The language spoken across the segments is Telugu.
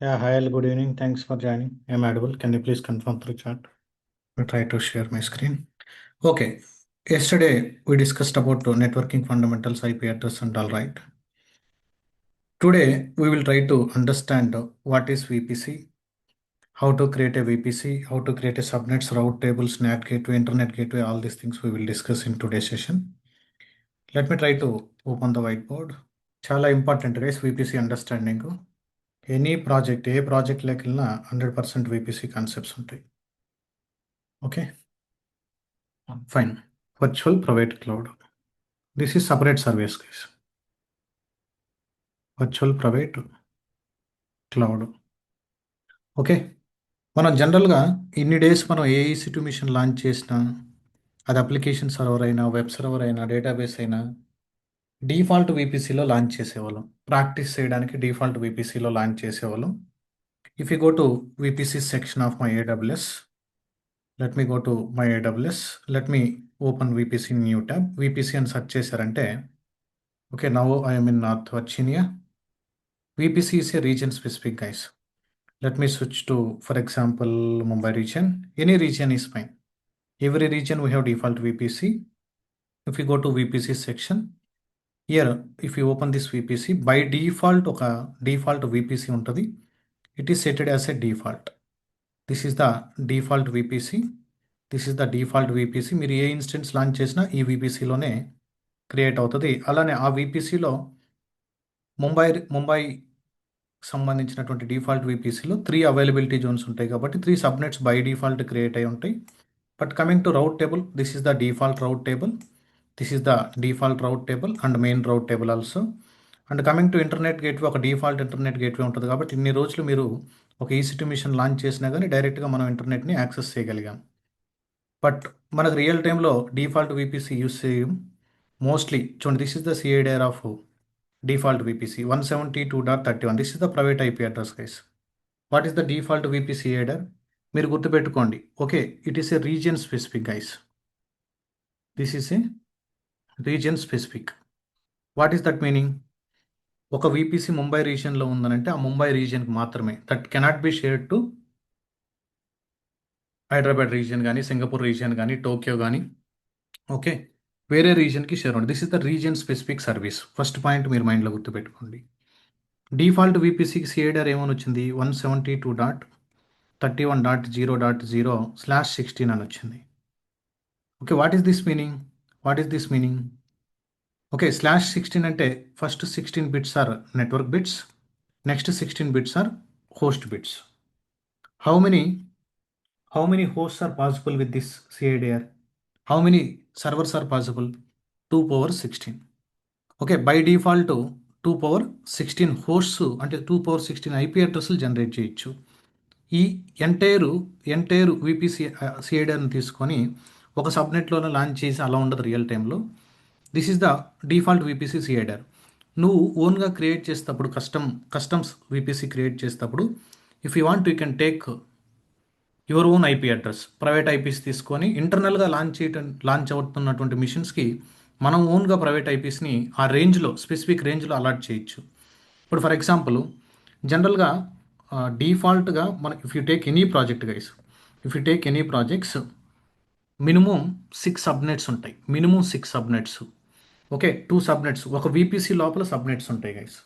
Yeah, hi, all, good evening. Thanks for joining. I'm Audible. Can you please confirm through chat? I'll try to share my screen. Okay. Yesterday we discussed about networking fundamentals, IP address, and all right. Today we will try to understand what is VPC, how to create a VPC, how to create a subnets, route tables, NAT gateway, internet gateway. All these things we will discuss in today's session. Let me try to open the whiteboard. చాలా important guys VPC understanding. Any project ఏ ప్రాజెక్ట్లోకి వెళ్ళినా 100% VPC కాన్సెప్ట్స్ ఉంటాయి. Okay, fine. Virtual private cloud, this is separate service guys. Virtual private cloud. Okay, మనం జనరల్గా ఇన్ని డేస్ మనం ఏ EC2 మిషన్ లాంచ్ చేసినా, అది అప్లికేషన్ సర్వర్ అయినా, వెబ్ సర్వర్ అయినా, డేటాబేస్ అయినా, డిఫాల్ట్ VPCలో లాంచ్ చేసేవాళ్ళం. ప్రాక్టీస్ చేయడానికి డిఫాల్ట్ VPCలో లాంచ్ చేసేవాళ్ళం. If you go to VPC section of my AWS, let me go to my AWS, let me open VPC new tab. VPC అని సెర్చ్ చేశారంటే, okay, now I'm in north Virginia. VPC is a region specific, guys. Let me switch to, for example, Mumbai region. Any region is fine. Every region we have default VPC. If you go to VPC section, here if you open this VPC, by default ఒక default VPC ఉంటుంది. It is set as a default. This is the default VPC. This is the default VPC. మీరు ఏ ఇన్స్టెన్స్ లాంచ్ చేసినా ఈ VPCలోనే క్రియేట్ అవుతుంది. అలానే ఆ VPCలో ముంబై సంబంధించినటువంటి డిఫాల్ట్ VPCలో 3 అవైలబిలిటీ జోన్స్ ఉంటాయి కాబట్టి 3 సబ్నెట్స్ బై డిఫాల్ట్ క్రియేట్ అయి ఉంటాయి. But coming to route table, this is the default rate table. This is the default rate table and main rate table also. And coming to internet gateway, ఒక డిఫాల్ట్ ఇంటర్నెట్ గేట్వే ఉంటుంది కాబట్టి ఇన్ని రోజులు మీరు ఒక EC2 మిషన్ లాంచ్ చేసినా కానీ డైరెక్ట్గా మనం ఇంటర్నెట్ని యాక్సెస్ చేయగలిగాం. బట్ మనకు రియల్ టైంలో డిఫాల్ట్ VPC యూస్ చేయం మోస్ట్లీ. చూడండి, this is the CIDR of default VPC 172.31. This is the private IP address, guys. What is the default VPC header? మీరు గుర్తుపెట్టుకోండి. Okay, it is a region specific, guys. This is a region specific. What is that meaning? ఒక VPC ముంబై రీజియన్లో ఉందనంటే ఆ ముంబై రీజియన్కి మాత్రమే. That cannot be shared to Hyderabad region కానీ, సింగపూర్ రీజియన్ కానీ, టోక్యో కానీ. ఓకే, వేరే రీజియన్కి షేర్ ఉంది. This is the region specific service. First point మీరు మైండ్లో గుర్తుపెట్టుకోండి. డిఫాల్ట్ VPCకి CIDR ఏమని వచ్చింది? 172.31.0.0/16 అని వచ్చింది. Okay, what is this meaning? What is this meaning? Okay, /16 అంటే first 16 bits are network bits, next 16 bits are host bits. How many hosts are possible with this CIDR? How many servers are possible? 2^16. Okay, by default 2^16 hosts అంటే 2^16 IP అడ్రస్లు జనరేట్ చేయొచ్చు. ఈ ఎంటైర్ VPC CIDRని తీసుకొని ఒక సబ్నెట్లోనే లాంచ్ చేసి అలా ఉండదు రియల్ టైంలో. This is the default VPC CIDR. నువ్వు ఓన్గా క్రియేట్ చేసేటప్పుడు కస్టమ్స్ VPC క్రియేట్ చేసేటప్పుడు if you want you can take your own IP address, private IPs తీసుకొని ఇంటర్నల్గా లాంచ్ అవుతున్నటువంటి మిషన్స్కి మనం ఓన్గా ప్రైవేట్ IPస్ని ఆ రేంజ్లో, స్పెసిఫిక్ రేంజ్లో అలాట్ చేయొచ్చు. ఇప్పుడు ఫర్ ఎగ్జాంపుల్ జనరల్గా డిఫాల్ట్గా మన if you take any project, guys, if you take any projects, minimum 6 subnets ఉంటాయి. Minimum 6 subnets. Okay, 2 subnets. ఒక VPC లోపల సబ్నెట్స్ ఉంటాయి, గైస్.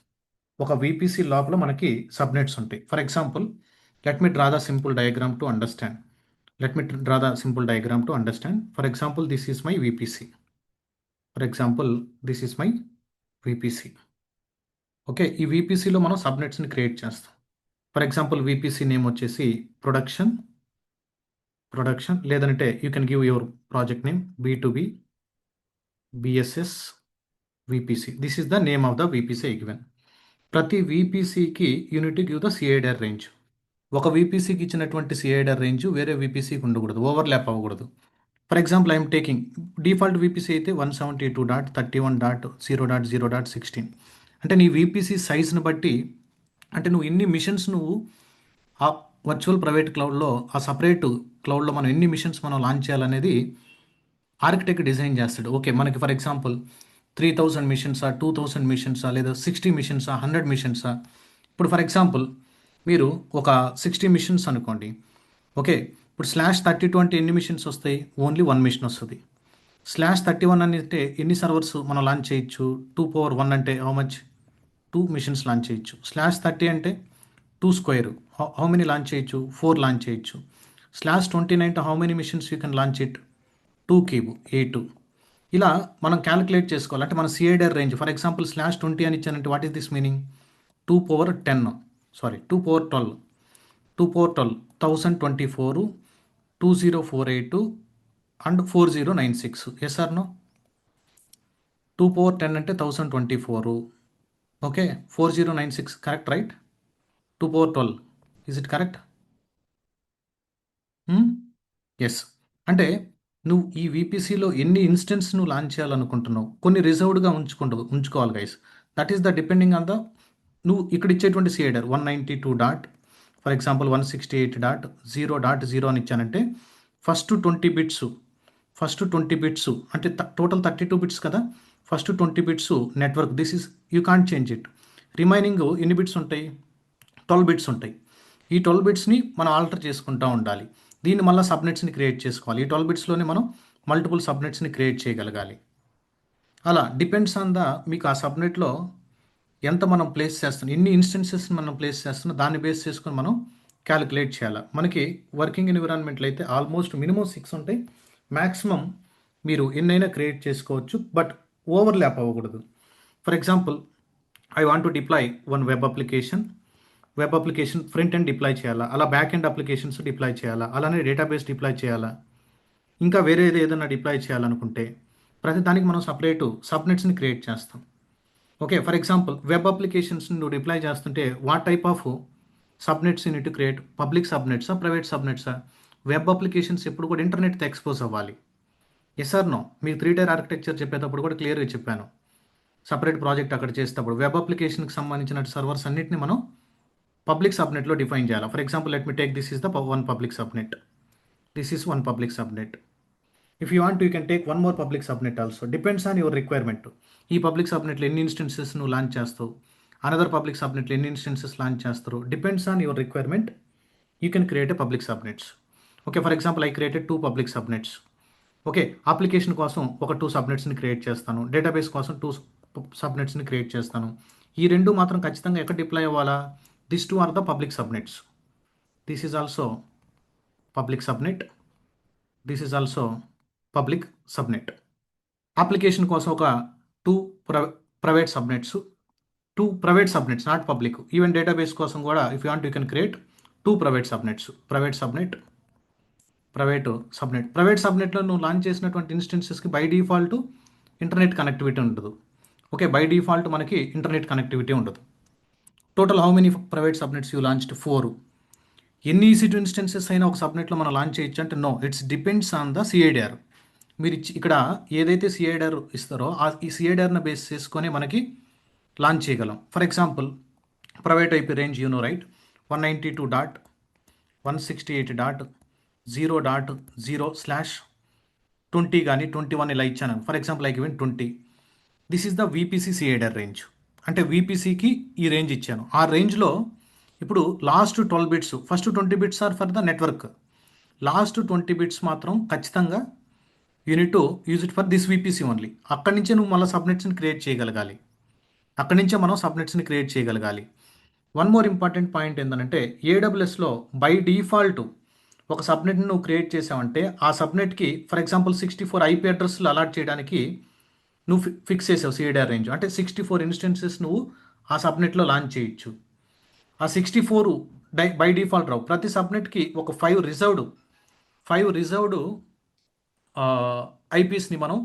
ఒక VPC లోపల మనకి సబ్నెట్స్ ఉంటాయి. For example, let me draw the simple diagram to understand. For example, this is my VPC. Okay, ఈ VPCలో మనం సబ్నెట్స్ని క్రియేట్ చేస్తాం. ఫర్ ఎగ్జాంపుల్ VPC నేమ్ వచ్చేసి ప్రొడక్షన్, లేదంటే you can give your project name B2B BSS VPC. This is the name of the VPC given. ప్రతి VPCకి you need give the CIDR range. ఒక VPCకి ఇచ్చినటువంటి CIDR రేంజ్ వేరే VPCకి ఉండకూడదు, ఓవర్లాప్ అవ్వకూడదు. For example, I'm taking default VPC అయితే 172.31.0.0.16. అంటే నీ VPC సైజ్ని బట్టి, అంటే నువ్వు ఎన్ని మిషన్స్ నువ్వు ఆ వర్చువల్ ప్రైవేట్ క్లౌడ్లో, ఆ సపరేట్ క్లౌడ్లో మనం ఎన్ని మిషన్స్ మనం లాంచ్ చేయాలనేది ఆర్కిటెక్ట్ డిజైన్ చేస్తాడు. ఓకే, మనకి ఫర్ ఎగ్జాంపుల్ 3,000 మిషన్సా, 2,000 మిషన్సా, లేదా 60 మిషన్సా, 100 మిషన్సా. ఇప్పుడు ఫర్ ఎగ్జాంపుల్ మీరు ఒక 60 మిషన్స్ అనుకోండి. ఓకే. ఇప్పుడు /32 అంటే ఎన్ని మిషన్స్ వస్తాయి? ఓన్లీ 1 మిషన్ వస్తది. /31 అంటే ఎన్ని సర్వర్స్ మనం లాంచ్ చేయొచ్చు? 2 పవర్ 1 అంటే హౌ మచ్? 2 మిషన్స్ లాంచ్ చేయొచ్చు. /30 అంటే 2 స్క్వేర్. హౌ మెనీ లాంచ్ చేయొచ్చు? 4 లాంచ్ చేయొచ్చు. /29 అంటే how many machines you can launch it? 2 cube 8. ఇలా మనం క్యాలిక్యులేట్ చేసుకోవాలి. అంటే మన సిఐడిఆర్ రేంజ్ ఫర్ ఎగ్జాంపుల్ /20 అని ఇచ్చానంటే what is this meaning? 2 power 10 sorry 2 power 12 2 power 12 1024 2048 and 4096. Yes or no? 2 power 10 అంటే 1024. Okay. 4096 correct right? 2 power 12 is it correct? Yes. అంటే నువ్వు ఈ వీపీసీలో ఎన్ని ఇన్స్టెన్స్ నువ్వు లాంచ్ చేయాలనుకుంటున్నావు, కొన్ని రిజర్వ్డ్గా ఉంచుకోవాలి guys. That is the depending on the నువ్వు ఇక్కడ ఇచ్చేటువంటి సిఐడర్ 192 డాట్ ఫర్ ఎగ్జాంపుల్ 168.0.0 అని ఇచ్చానంటే ఫస్ట్ 20 బిట్స్ అంటే టోటల్ 32 బిట్స్ కదా. First 20 bits network. This is you can't change it. Remaining ఎన్ని బిట్స్ ఉంటాయి? 12 బిట్స్ ఉంటాయి. ఈ 12 బిట్స్ని మనం ఆల్టర్ చేసుకుంటూ ఉండాలి. దీన్ని మళ్ళీ సబ్నెట్స్ని క్రియేట్ చేసుకోవాలి. ఈ 12 బిట్స్లోనే మనం మల్టిపుల్ సబ్నెట్స్ని క్రియేట్ చేయగలగాలి. అలా డిపెండ్స్ ఆన్ ద మీకు ఆ సబ్నెట్లో ఎంత మనం ప్లేస్ చేస్తున్నాం, ఎన్ని ఇన్స్టెన్సెస్ మనం ప్లేస్ చేస్తున్నాం, దాన్ని బేస్ చేసుకొని మనం క్యాలిక్యులేట్ చేయాలి. మనకి వర్కింగ్ ఎన్విరాన్మెంట్లో అయితే ఆల్మోస్ట్ మినిమం 6 ఉంటాయి. మ్యాక్సిమం మీరు ఎన్నైనా క్రియేట్ చేసుకోవచ్చు, బట్ ఓవర్లాప్ అవ్వకూడదు. For example I want to deploy one web application front end deploy చేయాలా, అలా బ్యాక్ ఎండ్ అప్లికేషన్స్ డిప్లాయ్ చేయాలా, అలానే డేటాబేస్ డిప్లాయ్ చేయాలా, ఇంకా వేరే ఏదైనా డిప్లాయ్ చేయాలనుకుంటే ప్రతి దానికి మనం సపరేటు సబ్నెట్స్ని క్రియేట్ చేస్తాం. Okay. For example web applications నువ్వు డిప్లాయ్ చేస్తుంటే what type of subnets you need create? Public సబ్నెట్సా, ప్రైవేట్ సబ్నెట్సా? వెబ్ అప్లికేషన్స్ ఎప్పుడు కూడా ఇంటర్నెట్తో ఎక్స్పోజ్ అవ్వాలి. Yes or no? మీకు 3 టైర్ ఆర్కిటెక్చర్ చెప్పేటప్పుడు కూడా క్లియర్గా చెప్పాను. సపరేట్ ప్రాజెక్ట్ అక్కడ చేసేటప్పుడు వెబ్ అప్లికేషన్కి సంబంధించిన సర్వర్స్ అన్నిటిని మనం పబ్లిక్ సబ్నెట్లో డిఫైన్ చేయాలి. For example let me take this is the one public subnet. This is one public subnet. If you want you can take one more public subnet also. Depends on your requirement. ఈ పబ్లిక్ సబ్నెట్లో ఎన్ని ఇన్స్టెన్సెస్ నువ్వు లాంచ్ చేస్తావు, అనదర్ పబ్లిక్ సబ్నెట్లో ఎన్ని ఇన్స్టెన్సెస్ లాంచ్ చేస్తారు. Depends on your requirement you can create a public subnets. Okay. For example I created 2 public subnets. Okay. Application కోసం ఒక 2 సబ్నెట్స్ని క్రియేట్ చేస్తాను. డేటాబేస్ కోసం 2 సబ్నెట్స్ని క్రియేట్ చేస్తాను. ఈ రెండు మాత్రం ఖచ్చితంగా ఎక్కడ డిప్లాయ్ అవ్వాలా? This 2 are the public subnets. This is also public subnet. This is also public subnet. Application కోసం ఒక 2 private subnets, 2 private subnets not public. Even database కోసం కూడా if you want you can create 2 private subnets. Private సబ్నెట్లో నువ్వు లాంచ్ చేసినటువంటి ఇన్స్టెన్సెస్కి బై డిఫాల్ట్ ఇంటర్నెట్ కనెక్టివిటీ ఉండదు. ఓకే. బై డిఫాల్ట్ మనకి ఇంటర్నెట్ కనెక్టివిటీ ఉండదు. Total how many private subnets you launched? 4. ఎన్ని EC2 ఇన్స్టెన్సెస్ అయినా ఒక సబ్నెట్లో మనం లాంచ్ చేయొచ్చు అంటే no, it's depends on the CIDR. మీరు ఇక్కడ ఏదైతే సిఐడిఆర్ ఇస్తారో ఈ సిఐడిఆర్ని బేస్ చేసుకొని మనకి లాంచ్ చేయగలం. For example private IP range you know right 192.168.0.0/20 కానీ 21 ఇలా ఇచ్చాను. ఫర్ example I given 20. This is the VPC CIDR range. అంటే వీపీసీకి ఈ రేంజ్ ఇచ్చాను. ఆ రేంజ్లో ఇప్పుడు last 12 bits, first 20 bits are for the network. Last 20 bits మాత్రం ఖచ్చితంగా you need use it for this VPC only. అక్కడి నుంచే నువ్వు మళ్ళీ సబ్నెట్స్ని క్రియేట్ చేయగలగాలి. అక్కడి నుంచే మనం సబ్నెట్స్ని క్రియేట్ చేయగలగాలి. వన్ మోర్ ఇంపార్టెంట్ పాయింట్ ఏంటంటే ఏడబ్ల్యూఎస్లో బై డిఫాల్ట్ ఒక సబ్నెట్ని నువ్వు క్రియేట్ చేసావంటే ఆ సబ్నెట్కి ఫర్ ఎగ్జాంపుల్ 64 ఐపీ అడ్రస్లు అలాట్ చేయడానికి నువ్వు ఫిక్స్ చేసావు సిఐడిఆర్ రేంజ్. అంటే 64 ఇన్స్టెన్సెస్ నువ్వు ఆ సబ్నెట్లో లాంచ్ చేయొచ్చు. ఆ 64 బై డిఫాల్ట్ రావు. ప్రతి సబ్నెట్కి ఒక 5 రిజర్వ్డ్ ఐపీస్ని మనం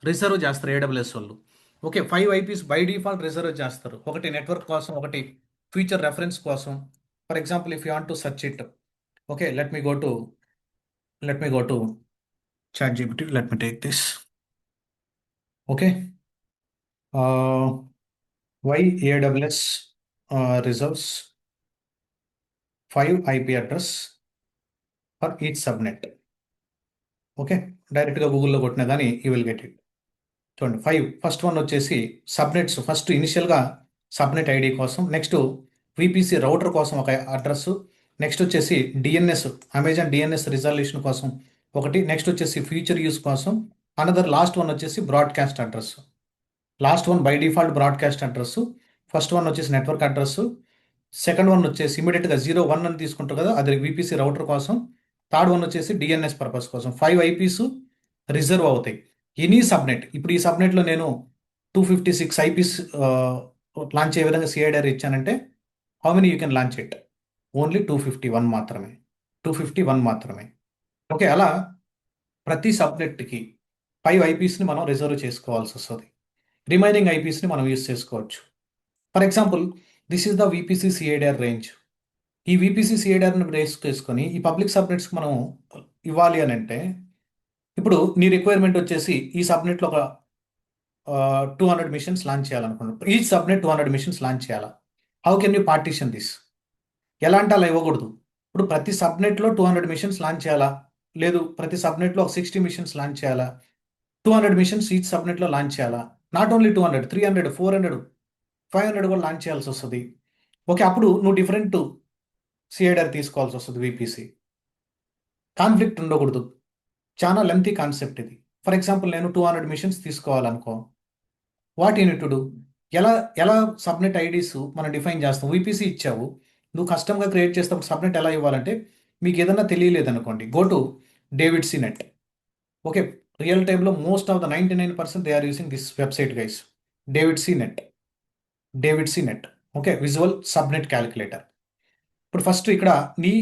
రిజర్వ్ చేస్తారు ఏడబ్ల్యూఎస్ వాళ్ళు. Okay. 5 IPs by default reserve చేస్తారు. ఒకటి నెట్వర్క్ కోసం, ఒకటి ఫ్యూచర్ రెఫరెన్స్ కోసం. For example if you want to search it, okay, let me go to ChatGPT. Let me take this. Okay. Why AWS reserves 5 IP address for each subnet. Okay. డైరెక్ట్గా గూగుల్లో కొట్టినా కానీ యూ విల్ గెట్ ఇట్. చూడండి 5 ఫస్ట్ వన్ వచ్చేసి సబ్నెట్స్. ఫస్ట్ ఇనిషియల్గా సబ్నెట్ ఐడి కోసం, నెక్స్ట్ విపిసి రౌటర్ కోసం ఒక అడ్రస్, నెక్స్ట్ వచ్చేసి డిఎన్ఎస్ అమెజాన్ డిఎన్ఎస్ రిజల్యూషన్ కోసం ఒకటి, నెక్స్ట్ వచ్చేసి ఫ్యూచర్ యూస్ కోసం అనదర్, లాస్ట్ వన్ వచ్చేసి broadcast address. Last one by default broadcast address, first one వచ్చేసి నెట్వర్క్ అడ్రస్, సెకండ్ వన్ వచ్చేసి ఇమీడియట్గా 01 అని తీసుకుంటారు కదా, అది విపిసి రౌటర్ కోసం, థర్డ్ వన్ వచ్చేసి డిఎన్ఎస్ పర్పస్ కోసం. 5 ఐపీస్ రిజర్వ్ అవుతాయి ఎనీ సబ్నెట్. ఇప్పుడు ఈ సబ్నెట్లో నేను 256 ఐపీస్ లాంచ్ అయ్యే విధంగా సిఐడిఆర్ ఇచ్చానంటే how many you can launch it? Only 251 మాత్రమే. 251 మాత్రమే. ఓకే, అలా ప్రతి సబ్నెట్కి 5 ఐపీస్ని మనం రిజర్వ్ చేసుకోవాల్సి వస్తుంది. రిమైనింగ్ ఐపీస్ని మనం యూస్ చేసుకోవచ్చు. For example, this is the VPC CIDR range. ఈ విపిసి సిఐడిఆర్ని బేస్ చేసుకొని ఈ పబ్లిక్ సబ్నెట్స్కి మనం ఇవ్వాలి అని అంటే, ఇప్పుడు నీ రిక్వైర్మెంట్ వచ్చేసి ఈ సబ్నెట్లో ఒక 200 మిషన్స్ లాంచ్ చేయాలనుకున్నాను. ఈచ్ సబ్నెట్ 200 మిషన్స్ లాంచ్ చేయాలా? How can you partition this? ఎలా అంటే అలా ఇవ్వకూడదు. ఇప్పుడు ప్రతి సబ్నెట్లో 200 మిషన్స్ లాంచ్ చేయాలా? లేదు, ప్రతి సబ్నెట్లో ఒక 60 మిషన్స్ లాంచ్ చేయాలా? 200 మిషన్స్ ఈచ్ సబ్నెట్లో లాంచ్ చేయాలా? నాట్ ఓన్లీ 200, 300, 400, 500 కూడా లాంచ్ చేయాల్సి వస్తుంది. ఓకే, అప్పుడు నువ్వు డిఫరెంట్ సిఐడిఆర్ తీసుకోవాల్సి వస్తుంది. విపిసి కాన్ఫ్లిక్ట్ ఉండకూడదు. చాలా లెంతీ కాన్సెప్ట్ ఇది. ఫర్ ఎగ్జాంపుల్, నేను 200 మిషన్స్ తీసుకోవాలనుకో, వాట్ యూనిట్ టు డూ? ఎలా ఎలా సబ్నెట్ ఐడీస్ మనం డిఫైన్ చేస్తాం? విపిసి ఇచ్చావు, నువ్వు కస్టమ్గా క్రియేట్ చేస్తావు. సబ్నెట్ ఎలా ఇవ్వాలంటే, మీకు ఏదన్నా తెలియలేదనుకోండి, go to davidc net. Okay, real టైంలో most of the 99% they are using this website guys. Davidc net. Okay, visual subnet calculator. ఇప్పుడు ఫస్ట్ ఇక్కడ నీ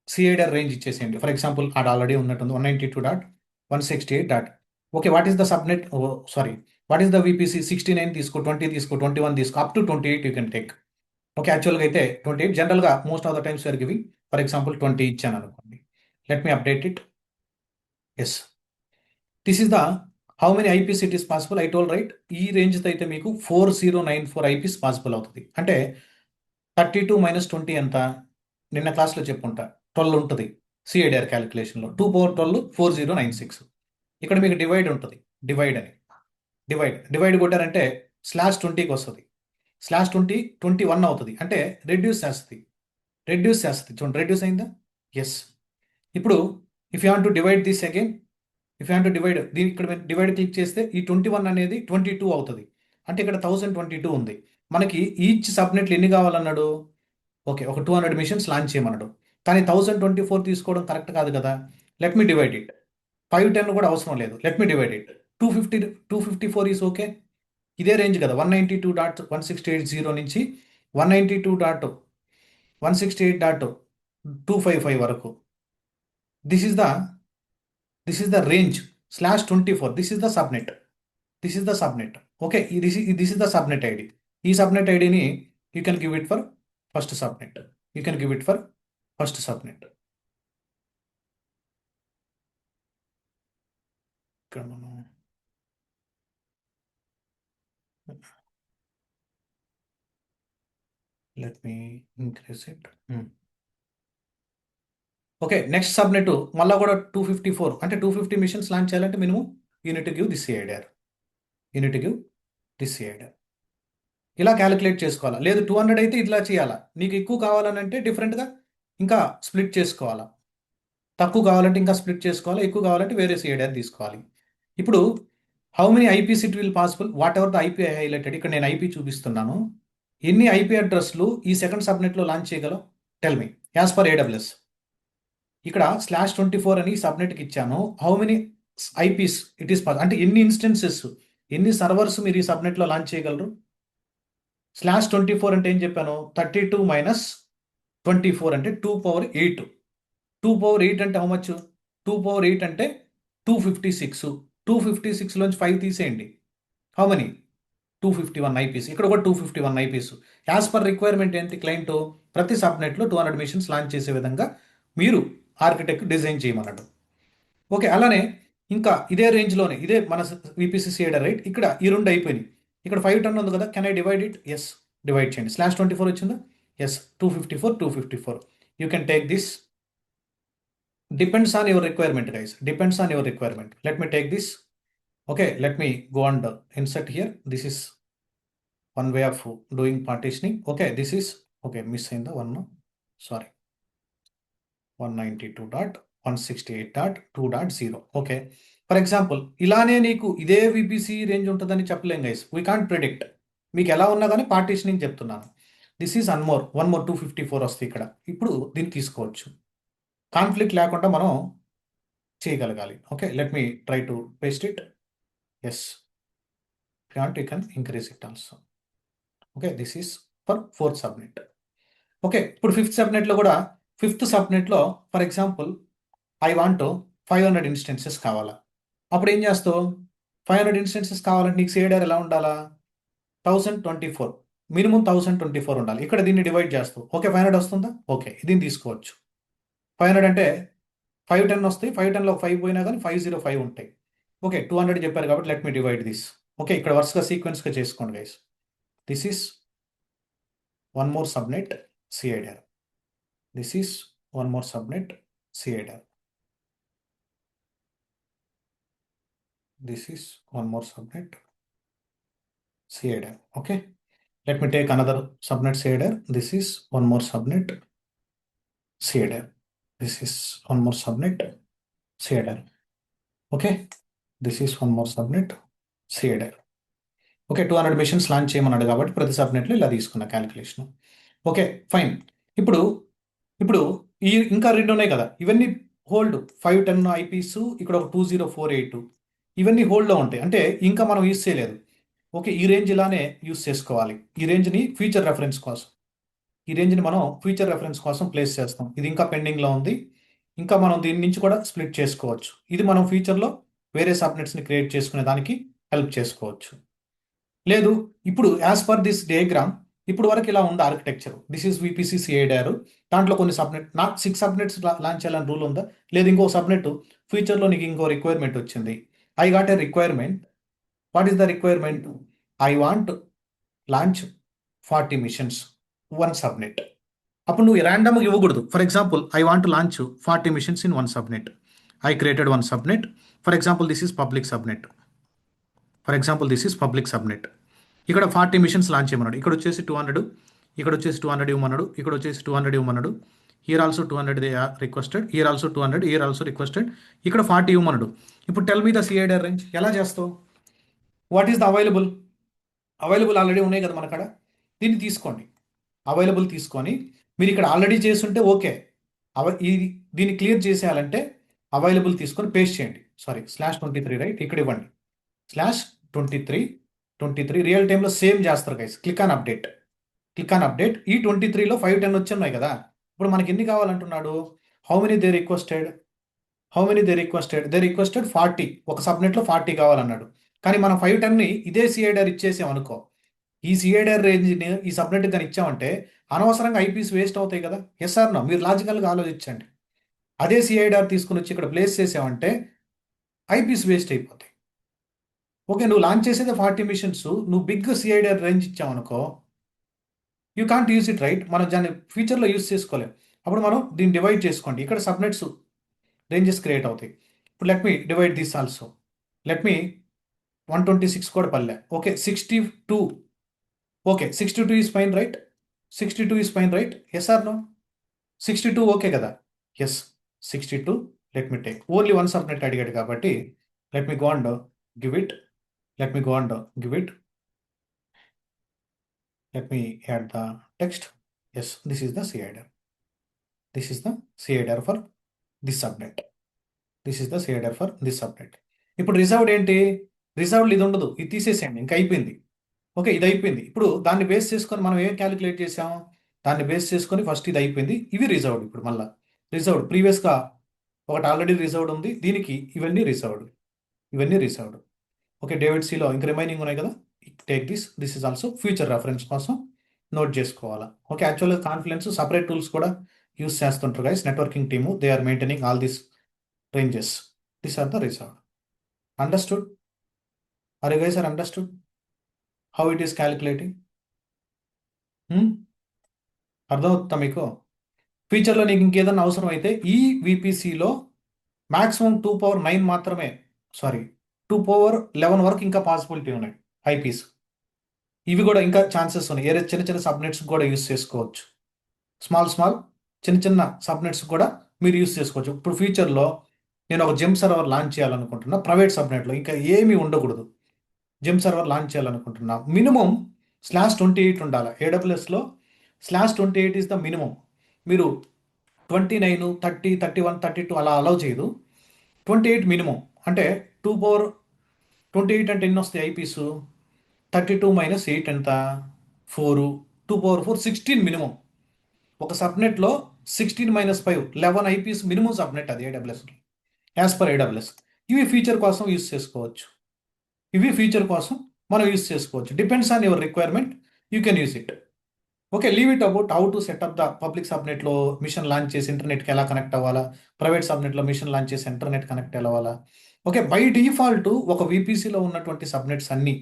సిఐడిఆర్ రేంజ్ ఇచ్చేసేయండి. ఫర్ ఎగ్జాంపుల్, అది ఆల్రెడీ ఉన్నట్టుంది 192.168. Okay, what is the subnet? What is the VPC? 69 తీసుకో, 20 తీసుకో, 21 తీసుకో, up to 28 you can take. Okay, యాక్చువల్గా అయితే 28, జనరల్గా most of the times you're giving. For example 20 ఇచ్చాను అనుకోండి. Let me update it. Yes, this is the how many IPs it is possible. I told right, ఈ రేంజ్తో అయితే మీకు 4094 ఐపీస్ పాసిబుల్ అవుతుంది. అంటే 32 - 20 ఎంత? నిన్న క్లాస్లో చెప్పుకుంటా, 12 ఉంటుంది సిఐడిఆర్ క్యాలిక్యులేషన్లో. 2 power 12 4096. ఇక్కడ మీకు డివైడ్ ఉంటుంది. డివైడ్ కొట్టారంటే /20కి వస్తుంది. /20 21 అవుతుంది. అంటే రెడ్యూస్ చేస్తుంది. చూడండి, రెడ్యూస్ అయిందా? ఎస్. ఇప్పుడు if you want to divide this again, దీని ఇక్కడ డివైడ్ క్లిక్ చేస్తే ఈ 21 అనేది 22 అవుతుంది. అంటే ఇక్కడ 1022 ఉంది. మనకి ఈచ్ సబ్నెట్లు ఎన్ని కావాలన్నాడు? ఓకే, ఒక 200 మిషన్స్ లాంచ్ చేయమన్నాడు. కానీ 1024 తీసుకోవడం కరెక్ట్ కాదు కదా. Let me divide it. 510 కూడా అవసరం లేదు. Let me divide it. 254 is okay. ఇదే రేంజ్ కదా, 192.1680 నుంచి 192.168.255 వరకు. This is the range. /24, this is the subnet. Okay, this is the subnet ID. ఈ సబ్నెట్ ఐడిని you can give it for first subnet. ఇక్కడ మనం let me increase it. Okay, next subnet మళ్ళీ కూడా 254, అంటే 250 మిషన్స్ లాంచ్ చేయాలంటే minimum unit give this CIDR. ఇలా క్యాలిక్యులేట్ చేసుకోవాలా? లేదు 200 అయితే ఇట్లా చేయాలా? నీకు ఎక్కువ కావాలని అంటే డిఫరెంట్గా ఇంకా స్ప్లిట్ చేసుకోవాలా? తక్కువ కావాలంటే ఇంకా స్ప్లిట్ చేసుకోవాలి, ఎక్కువ కావాలంటే వేరే సిఐడిఆర్ తీసుకోవాలి. ఇప్పుడు how many IPs it will possible? What ever the IP highlighted. ఇక్కడ నేను ఐపీ చూపిస్తున్నాను. ఎన్ని ఐపీ అడ్రస్లు ఈ సెకండ్ సబ్నెట్లో లాంచ్ చేయగలవు? Tell me, as per AWS. ఇక్కడ /24 అని సబ్నెట్కి ఇచ్చాను. How many IPs it is possible అంటే ఎన్ని ఇన్స్టెన్సెస్, ఎన్ని సర్వర్స్ మీరు ఈ సబ్నెట్లో లాంచ్ చేయగలరు? /24 అంటే ఏం చెప్పాను? 32 - 24 అంటే 2 power 8. 2 power 8 అంటే హౌ మచ్? 2 power 8 అంటే 256. 256లోంచి 5 తీసేయండి. How many? 251 ఐపీస్. ఇక్కడ కూడా 251 ఐపీస్. యాజ్ పర్ రిక్వైర్మెంట్ ఏంటి? క్లయింట్ ప్రతి సబ్నెట్లో 200 మిషన్స్ లాంచ్ చేసే విధంగా మీరు ఆర్కిటెక్ట్ డిజైన్ చేయమన్నాడు. ఓకే, అలానే ఇంకా ఇదే రేంజ్లోనే ఇదే మన విపిసి సిఐడిఆర్ రైట్. ఇక్కడ ఈ రెండు అయిపోయినాయి. ఇక్కడ 510 ఉంది కదా, can I divide it? Yes, divide చేయండి. /24 వచ్చిందా? Yes, 254. You can take this. Depends on your requirement guys, let me take this. Okay, let me go and insert here. This is one way of doing partitioning. Okay, this is okay, miss అయిందా 1, సారీ, 192.168.2.0. ఓకే, ఫర్ ఎగ్జాంపుల్ ఇలానే నీకు ఇదే విపిసి రేంజ్ ఉంటుందని చెప్పలేం గైస్, వీ కాంట్ ప్రిడిక్ట్. మీకు ఎలా ఉన్నా కానీ పార్టీషనింగ్ చెప్తున్నాను. దిస్ ఈజ్ వన్ మోర్ 254 వస్తుంది ఇక్కడ. ఇప్పుడు దీన్ని తీసుకోవచ్చు, కాన్ఫ్లిక్ట్ లేకుండా మనం చేయగలగాలి. Okay, let me try to paste it. Yes, you can increase it also. Okay, this is for 4th subnet. Okay, ఇప్పుడు 5th సబ్నెట్లో కూడా 5th సబ్నెట్లో for example I want 500 instances కావాలా. అప్పుడు ఏం చేస్తావు, 500 ఇన్స్టెన్సెస్ కావాలంటే నీకు సిఐడిఆర్ ఎలా ఉండాలా, 1024, మినిమం 1024 ఉండాలి. ఇక్కడ దీన్ని డివైడ్ చేస్తావు. ఓకే, 500 వస్తుందా, ఓకే దీన్ని తీసుకోవచ్చు. 500 అంటే 510 వస్తాయి, 510లో 5 పోయినా కానీ 505 ఉంటాయి. ఓకే, 200 చెప్పారు కాబట్టి let me divide this. Okay, ఇక్కడ వరుసగా సీక్వెన్స్గా చేసుకోండి guys. This is one more subnet CIDR. This is one more subnet CIDR. This is one more subnet CIDR. Okay, let me take another subnet CIDR. This is one more subnet CIDR. This is one more subnet CIDR. Okay, this is one more subnet CIDR. Okay, 200 machines launch చేయమన్నాడు కాబట్టి ప్రతి సబ్నెట్లో ఇలా తీసుకున్న క్యాలిక్యులేషన్. Okay fine. ఇప్పుడు ఇప్పుడు ఈ ఇంకా 2 ఉన్నాయి కదా, ఇవన్నీ హోల్డ్ 510 ఐపీస్, ఇక్కడ ఒక 20482, ఇవన్నీ హోల్డ్లో ఉంటాయి, అంటే ఇంకా మనం యూజ్ చేయలేదు. ఓకే, ఈ రేంజ్ ఇలానే యూజ్ చేసుకోవాలి. ఈ రేంజ్ని ఫ్యూచర్ రెఫరెన్స్ కోసం, ఈ రేంజ్ని మనం ఫ్యూచర్ రెఫరెన్స్ కోసం ప్లేస్ చేస్తాం. ఇది ఇంకా పెండింగ్లో ఉంది, ఇంకా మనం దీని నుంచి కూడా స్ప్లిట్ చేసుకోవచ్చు. ఇది మనం ఫ్యూచర్లో వేరే సబ్నెట్స్ని క్రియేట్ చేసుకునే దానికి హెల్ప్ చేసుకోవచ్చు. లేదు, ఇప్పుడు యాజ్ పర్ దిస్ డయాగ్రామ్ ఇప్పుడు వరకు ఇలా ఉంది architecture. This is VPC CIDR. దాంట్లో కొన్ని సబ్నెట్, నాకు 6 సబ్నెట్స్ లాంచ్ చేయాలని రూల్ ఉందా, లేదు ఇంకో సబ్నెట్ ఫ్యూచర్లో నీకు ఇంకో రిక్వైర్మెంట్ వచ్చింది. I got a requirement. What is the requirement, I want launch 40 machines, 1 subnet. అప్పుడు నువ్వు ర్యాండమ్గా ఇవ్వకూడదు. For example I want launch 40 machines in 1 subnet. I created 1 subnet. For example this is public subnet. For example this is public subnet. ఇక్కడ 40 మిషన్స్ లాంచ్ చేయమన్నాడు. ఇక్కడ వచ్చేసి 200, ఇక్కడ వచ్చేసి 200 ఇవ్వమన్నాడు, ఇక్కడ వచ్చేసి 200 ఇవ్వమన్నాడు. Here also 200 they are requested, here also 200, here also requested. ఇక్కడ 40 ఇవ్వమన్నాడు. ఇప్పుడు tell me the CIDR range. ఎలా చేస్తావు, what is the available already ఉన్నాయి కదా మన కాడ, దీన్ని తీసుకోండి. అవైలబుల్ తీసుకొని మీరు ఇక్కడ ఆల్రెడీ చేస్తుంటే ఓకే, దీన్ని క్లియర్ చేసేయాలంటే అవైలబుల్ తీసుకొని పేస్ట్ చేయండి. సారీ, /23 రైట్, ఇక్కడ ఇవ్వండి /23 రియల్ టైంలో సేమ్ చేస్తారు గైస్. Click on update. ఈ 23లో 510 వచ్చి ఉన్నాయి కదా. ఇప్పుడు మనకి ఎన్ని కావాలంటున్నాడు, హౌ మెనీ దే రిక్వెస్టెడ్ 40. ఒక సబ్నెట్లో 40 కావాలన్నాడు. కానీ మనం 510ని ఇదే సిఐడిఆర్ ఇచ్చేసాం అనుకో, ఈ సిఐడిఆర్ రేంజ్ని ఈ సబ్నెట్ కానీ ఇచ్చామంటే అనవసరంగా ఐపీస్ వేస్ట్ అవుతాయి కదా. ఎస్ ఆర్ నో, మీరు లాజికల్గా ఆలోచించండి. అదే సిఐడిఆర్ తీసుకుని వచ్చి ఇక్కడ ప్లేస్ చేసామంటే ఐపీస్ వేస్ట్ అయిపోతాయి. ఓకే, నువ్వు లాంచ్ చేసేది 40 మిషన్స్, నువ్వు బిగ్ సిఐడిఆర్ రేంజ్ ఇచ్చావనుకో, you can't use it right. మనం దాన్ని ఫ్యూచర్లో యూజ్ చేసుకోలేం. అప్పుడు మనం దీన్ని డివైడ్ చేసుకోండి, ఇక్కడ సబ్నెట్స్ రేంజెస్ క్రియేట్ అవుతాయి. ఇప్పుడు let me divide this also. Let me 126 కూడా పల్లె. Okay, 62. Okay, 62 is fine right, 62 is fine right. Yes or no, 62 okay కదా. Yes, 62. Let me take only 1 subnet అడిగాడు కాబట్టి let me go and give it. Let me go and give it. Let me add the text. Yes, this is the CIDR. This is the CIDR for this subnet. This is the CIDR for this subnet. ఇప్పుడు రిజర్వ్డ్ ఏంటి, రిజర్వ్డ్ ఇది ఉండదు, ఇది తీసేసేయండి, ఇంకా అయిపోయింది. ఓకే, ఇది అయిపోయింది. ఇప్పుడు దాన్ని బేస్ చేసుకొని మనం ఏం క్యాలిక్యులేట్ చేసాం, దాన్ని బేస్ చేసుకొని ఫస్ట్ ఇది అయిపోయింది, ఇవి రిజర్వ్డ్. ఇప్పుడు మళ్ళీ రిజర్వ్డ్, ప్రీవియస్గా ఒకటి ఆల్రెడీ రిజర్వ్డ్ ఉంది, దీనికి ఇవన్నీ రిజర్వ్డ్. ఓకే, డేవిడ్ సిలో ఇంక రిమైనింగ్ ఉన్నాయి కదా, take this is also future reference కోసం నోట్ చేసుకోవాలా. ఓకే, యాక్చువల్గా కాన్ఫిడెన్స్ సపరేట్ టూల్స్ కూడా యూస్ చేస్తుంటారు guys. Networking team, they are maintaining all this ranges. This are the reserved. Understood? Are you guys are understood how it is calculating? అర్థమవుతుందా మీకు? ఫ్యూచర్లో నీకు ఇంకేదన్నా అవసరం అయితే ఈ విపిసిలో మ్యాక్సిమం 2^9 మాత్రమే, సారీ 2^11 వరకు ఇంకా పాసిబిలిటీ ఉన్నాయి ఐపీస్. ఇవి కూడా ఇంకా ఛాన్సెస్ ఉన్నాయి, చిన్న సబ్నెట్స్ కూడా యూస్ చేసుకోవచ్చు. స్మాల్ చిన్న చిన్న సబ్నెట్స్ కూడా మీరు యూస్ చేసుకోవచ్చు. ఇప్పుడు ఫ్యూచర్లో నేను ఒక జెమ్ సర్వర్ లాంచ్ చేయాలనుకుంటున్నా ప్రైవేట్ సబ్నెట్లో, ఇంకా ఏమీ ఉండకూడదు. జెమ్ సర్వర్ లాంచ్ చేయాలనుకుంటున్నా, మినిమం /28 ఉండాలి. ఏడబ్ల్యూఎస్లో /28 ఈస్ ద మినిమం. మీరు 29, 30, 31, 32 అలా అలౌ చేయదు. 28 మినిమం. అంటే 2/28 అంటే ఎన్ని వస్తాయి ఐపీస్? 32 - 8 ఎంత? 4. 2/4 16 మినిమం. ఒక సబ్నెట్లో 16 - 5 11 ఐపీస్ మినిమం సబ్నెట్ అది ఏడబ్ల్యూఎస్కి, యాజ్ పర్ ఏడబ్ల్యూఎస్. ఇవి ఫీచర్ కోసం యూస్ చేసుకోవచ్చు. ఇవి ఫీచర్ కోసం మనం యూస్ చేసుకోవచ్చు. Depends on your requirement, you can use it. Okay, leave it about how to set up the public సబ్నెట్లో మిషన్ లాంచ్ చేసి ఇంటర్నెట్కి ఎలా కనెక్ట్ అవ్వాలా, ప్రైవేట్ సబ్నెట్లో మిషన్ లాంచ్ చేసి ఇంటర్నెట్ కనెక్ట్ అవ్వాలా. ఓకే, బై డిఫాల్ట్ ఒక వీపీసీలో ఉన్నటువంటి సబ్నెట్స్ అన్నీ,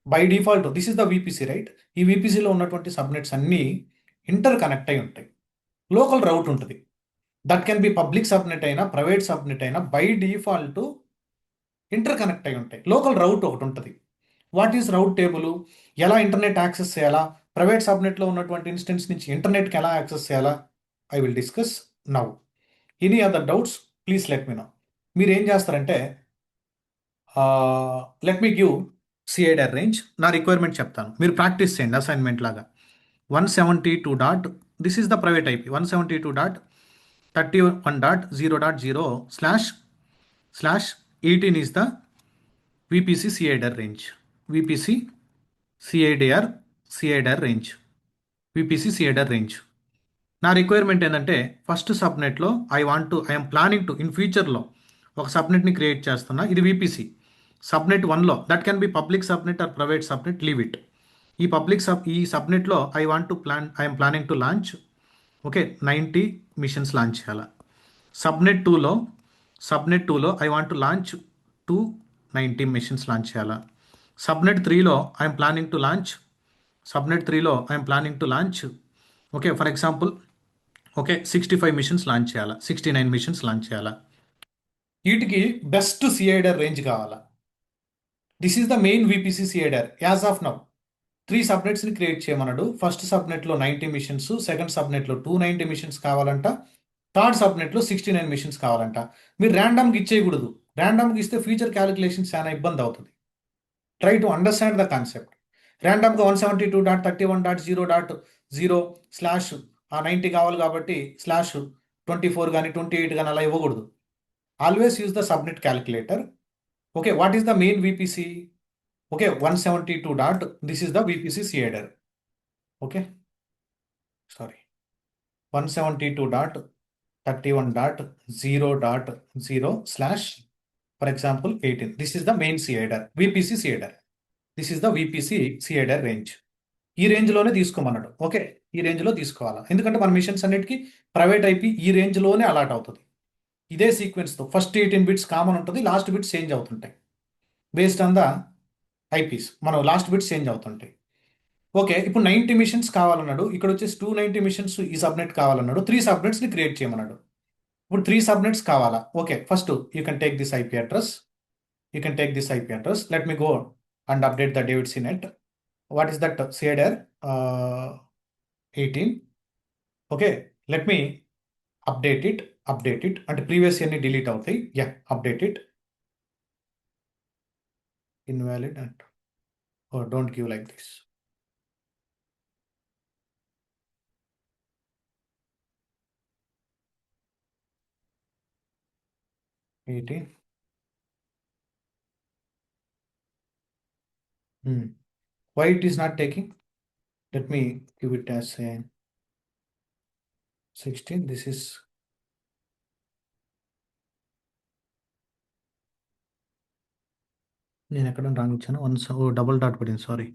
by default this is the VPC right, ఈ వీపీసీలో ఉన్నటువంటి సబ్నెట్స్ అన్నీ ఇంటర్ కనెక్ట్ అయి ఉంటాయి. లోకల్ రౌట్ ఉంటుంది. That can be public subnet అయినా ప్రైవేట్ సబ్నెట్ అయినా బై డిఫాల్ట్ ఇంటర్ కనెక్ట్ అయి ఉంటాయి. లోకల్ రౌట్ ఒకటి ఉంటుంది. వాట్ ఈస్ రౌట్ టేబుల్, ఎలా ఇంటర్నెట్ యాక్సెస్ చేయాలా, ప్రైవేట్ సబ్నెట్లో ఉన్నటువంటి ఇన్స్టెన్స్ నుంచి ఇంటర్నెట్కి ఎలా యాక్సెస్ చేయాలా, I will discuss now. Any other doubts please let me know. మీరు ఏం చేస్తారంటే, let me give CIDR range, నా రిక్వైర్మెంట్ చెప్తాను, మీరు ప్రాక్టీస్ చేయండి అసైన్మెంట్ లాగా. 172 dot, this is the private IP, 172.31.0//18 is the VPC CIDR range. VPC CIDR range. VPC CIDR range. నా రిక్వైర్మెంట్ ఏంటంటే, ఫస్ట్ సబ్నెట్లో ఐఎమ్ ప్లానింగ్ టు ఇన్ ఫ్యూచర్లో ఒక సబ్నెట్ని క్రియేట్ చేస్తున్నా. ఇది VPC సబ్నెట్ 1లో, that can be public subnet or private subnet, leave it. ఈ సబ్నెట్లో I'm planning to launch, okay, 90 machines launch చేయాలి. సబ్నెట్ టూలో I want to launch 290 machines launch చేయాలా. సబ్నెట్ త్రీలో I'm planning to launch, okay, for example, okay, 65 machines launch చేయాలా, 69 మిషన్స్ లాంచ్ చేయాలా. వీటికి బెస్ట్ సిఐడర్ రేంజ్ కావాలా. This is the main VPC CIDR as of now. 3 సబ్నెట్స్ని క్రియేట్ చేయమన్నాడు. ఫస్ట్ సబ్నెట్లో 90 మిషన్స్, సెకండ్ సబ్నెట్లో 290 మిషన్స్ కావాలంట, థర్డ్ సబ్నెట్లో 69 మిషన్స్ కావాలంట. మీరు ర్యాండమ్గా ఇచ్చేయకూడదు. ర్యాండమ్గా ఇస్తే ఫ్యూచర్ క్యాలిక్యులేషన్స్ చాలా ఇబ్బంది అవుతుంది. Try to understand the concept. ర్యాండమ్గా 172.31.0.0/90 కావాలి కాబట్టి /24 కానీ 28 కానీ అలా ఇవ్వకూడదు. Always use the subnet calculator. Okay, what is the main VPC? Okay, 172 dot, this is the VPC CIDR. Okay, sorry, 172.31.0.0/ for example 18. This is the main CIDR, VPC CIDR. This is the VPC CIDR range. ఈ రేంజ్లోనే తీసుకోమన్నాడు. ఓకే, ఈ రేంజ్లో తీసుకోవాలా, ఎందుకంటే మన మిషన్స్ అన్నిటికీ ప్రైవేట్ ఐపీ ఈ రేంజ్లోనే అలాట్ అవుతుంది. ఇదే సీక్వెన్స్తో ఫస్ట్ 18 బిట్స్ కామన్ ఉంటుంది, లాస్ట్ బిట్స్ చేంజ్ అవుతుంటాయి. బేస్డ్ ఆన్ ద ఐపీస్ మనం లాస్ట్ బిట్స్ చేంజ్ అవుతుంటాయి. ఓకే, ఇప్పుడు 90 మిషన్స్ కావాలన్నాడు. ఇక్కడ వచ్చేసి 290 మిషన్స్ ఈ సబ్నెట్ కావాలన్నాడు. 3 సబ్నెట్స్ని క్రియేట్ చేయమన్నాడు. ఇప్పుడు 3 సబ్నెట్స్ కావాలా. Okay, first you can take this IP address. Let me go and update the DavidC net. What is that CIDR 18. Okay, let me update it. అంటే ప్రీవియస్ అన్ని డిలీట్ అవుతాయి. Update it. Invalid and don't give like this. Why it is not taking? Let me give it as a 16. This is నేను ఎక్కడ రాంగ్ ఇచ్చాను. డబుల్ డాట్ పడింది, sorry.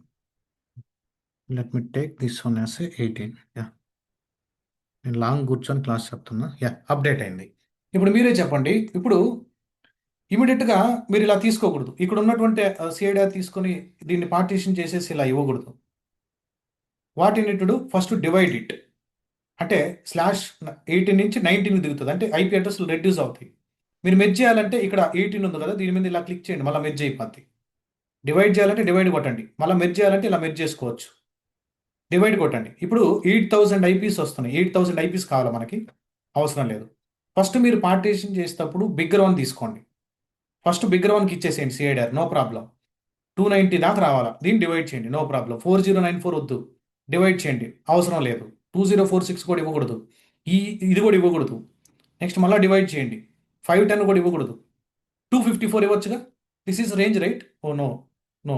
Let me take this one as 18. నేను లాంగ్ కూర్చొని క్లాస్ చెప్తున్నా. అప్డేట్ అయింది. ఇప్పుడు మీరే చెప్పండి. ఇప్పుడు ఇమీడియట్గా మీరు ఇలా తీసుకోకూడదు. ఇక్కడ ఉన్నటువంటి CIDR తీసుకొని దీన్ని పార్టీషన్ చేసేసి ఇలా ఇవ్వకూడదు. What you need to do, first divide it. అంటే /18 నుంచి 19 దిగుతుంది, అంటే ఐపీ అడ్రస్లు రెడ్యూస్ అవుతాయి. మీరు మెర్జ్ చేయాలంటే ఇక్కడ 18 ఉంది కదా, దీని మీద ఇలా క్లిక్ చేయండి, మళ్ళీ మెర్జ్ అయిపోద్ది. డివైడ్ చేయాలంటే డివైడ్ కొట్టండి, మళ్ళీ మెర్జ్ చేయాలంటే ఇలా మెర్జ్ చేసుకోవచ్చు. డివైడ్ కొట్టండి. ఇప్పుడు 8000 ఐపీస్ వస్తున్నాయి. 8000 ఐపీస్ కావాలా మనకి? అవసరం లేదు. ఫస్ట్ మీరు పార్టీషన్ చేసేటప్పుడు బిగ్గర్ వన్ తీసుకోండి. ఫస్ట్ బిగ్గర్ వన్కి ఇచ్చేసేయండి సిఐడిఆర్, నో ప్రాబ్లం. 290 దాకా రావాలా, దీన్ని డివైడ్ చేయండి, నో ప్రాబ్లం. 4094 వద్దు, డివైడ్ చేయండి, అవసరం లేదు. 2046 కూడా ఇవ్వకూడదు, ఇది కూడా ఇవ్వకూడదు. నెక్స్ట్ మళ్ళీ డివైడ్ చేయండి, 510 కూడా ఇవ్వకూడదు. 254 ఇవ్వచ్చుగా. This is range right. Oh no, no,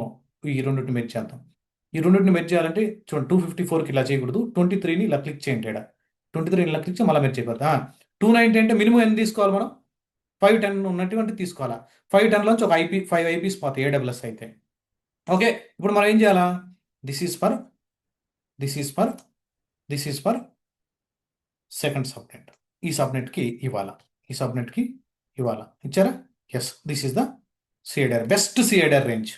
ఈ రెండింటిని మెర్జ్ చేద్దాం. ఈ రెండింటిని మెర్జ్ చేయాలంటే చూడండి, 254కి ఇలా చేయకూడదు, 23ని ఇలా క్లిక్ చేయండి. ఇక్కడ 23ని ఇలా క్లిక్ చేసి మళ్ళీ మెర్జ్ చేయకూడదు. 290 అంటే మినిమం ఎంత తీసుకోవాలి మనం? 510 ఉన్నటువంటి తీసుకోవాలా. 510లోంచి ఒక 5 ఐపీస్ పోతాయి ఏడబ్ల్యూఎస్ అయితే. ఓకే, ఇప్పుడు మనం ఏం చేయాలా? This is for this is for this is for second subnet. ఈ సబ్నెట్కి ఇవ్వాలా, ఈ సబ్నెట్కి ఇవ్వాలా. ఇచ్చారా? Yes, this is the CIDR, best CIDR range.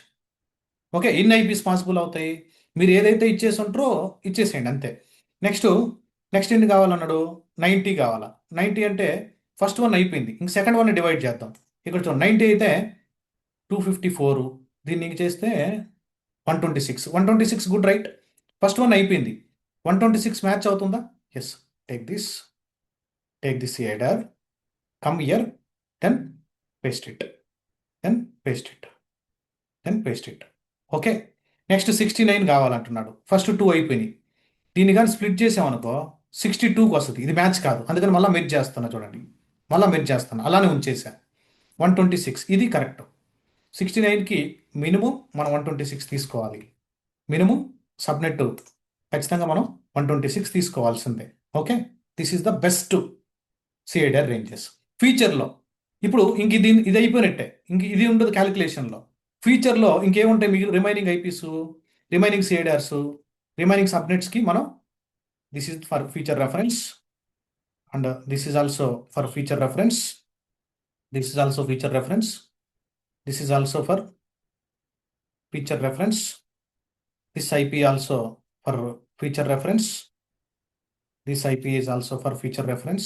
Okay, ఇన్ని ఐపీస్ పాసిబుల్ అవుతాయి. మీరు ఏదైతే ఇచ్చేసి ఉంటారో ఇచ్చేసేయండి అంతే. నెక్స్ట్ ఎన్ని కావాలన్నాడు? 90 కావాలా. 90 అంటే ఫస్ట్ వన్ అయిపోయింది, ఇంక సెకండ్ వన్ డివైడ్ చేద్దాం. ఇక్కడ చూడండి, 90 అయితే 254, దీన్ని చేస్తే 126 గుడ్ రైట్. ఫస్ట్ వన్ అయిపోయింది, 126 మ్యాచ్ అవుతుందా? Yes. Take this CIDR, come here, then paste it, then paste it, then paste it. Okay, next 69 కావాలంటున్నాడు. ఫస్ట్ 2 అయిపోయినాయి, దీన్ని కానీ స్ప్లిట్ చేసామనుకో 62కి వస్తుంది. ఇది మ్యాచ్ కాదు, అందుకని మళ్ళీ మెర్జ్ చేస్తున్నా. చూడండి, మళ్ళీ మెర్జ్ చేస్తాను, అలానే ఉంచేసా. 126 ఇది కరెక్ట్. 69కి మినిమం మనం 126 తీసుకోవాలి. మినిమం సబ్నెట్ ఖచ్చితంగా మనం 126 తీసుకోవాల్సిందే. Okay, this is the best CIDR ranges. ఫీచర్లో ఇప్పుడు ఇంక ఇది అయిపోయినట్టే, ఇంక ఇది ఉండదు క్యాలిక్యులేషన్లో. ఫీచర్లో ఇంకేముంటాయి మీకు? రిమైనింగ్ ఐపీస్, రిమైనింగ్ సిఐడిఆర్స్, రిమైనింగ్ సబ్నెట్స్కి మనం this is for feature reference, and this is also for feature reference, this is also feature reference, this is also for feature reference, this IP also for feature reference, this IP is also for feature reference,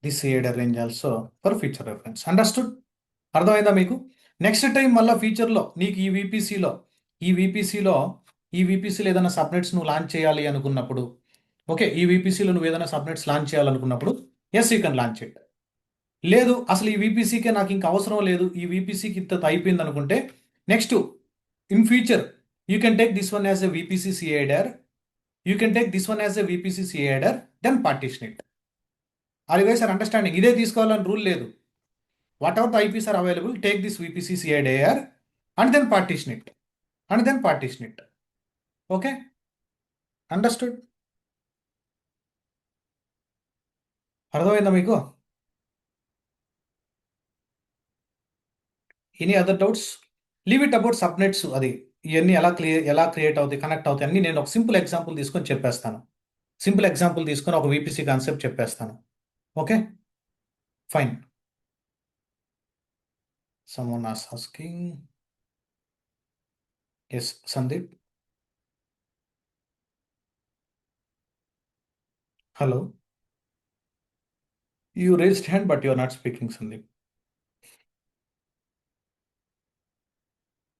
this CIDR range also for feature reference. Understood? అర్థమైందా మీకు? నెక్స్ట్ టైం మళ్ళీ ఫీచర్లో నీకు ఈ వీపీసీలో ఏదైనా సబ్నెట్స్ నువ్వు లాంచ్ చేయాలి అనుకున్నప్పుడు, ఓకే, ఈ వీపీసీలో నువ్వు ఏదైనా సబ్నెట్స్ లాంచ్ చేయాలనుకున్నప్పుడు yes, you can launch it. లేదు అసలు ఈ వీపీసీకే నాకు ఇంకా అవసరం లేదు, ఈ వీపీసీకి ఇంత అయిపోయింది అనుకుంటే, next in future you can take this one as a VPC CIDR, you can take this one as a VPC CIDR, then partition it. Are you guys are understanding? ఇదే తీసుకోవాలని రూల్ లేదు. What ever the IPs are available, take this VPC CIDR and then partition it. Okay, understood? అర్థమైందా మీకు? Any other doubts? Leave it about subnets. అది ఇవన్నీ ఎలా క్రియేట్ అవుతాయి, కనెక్ట్ అవుతాయి అన్ని నేను ఒక సింపుల్ ఎగ్జాంపుల్ తీసుకొని చెప్పేస్తాను. ఒక వీపీసీ కాన్సెప్ట్ చెప్పేస్తాను. Okay, fine. Someone is asking. Yes, Sandeep. Hello. You raised hand, but you are not speaking, Sandeep.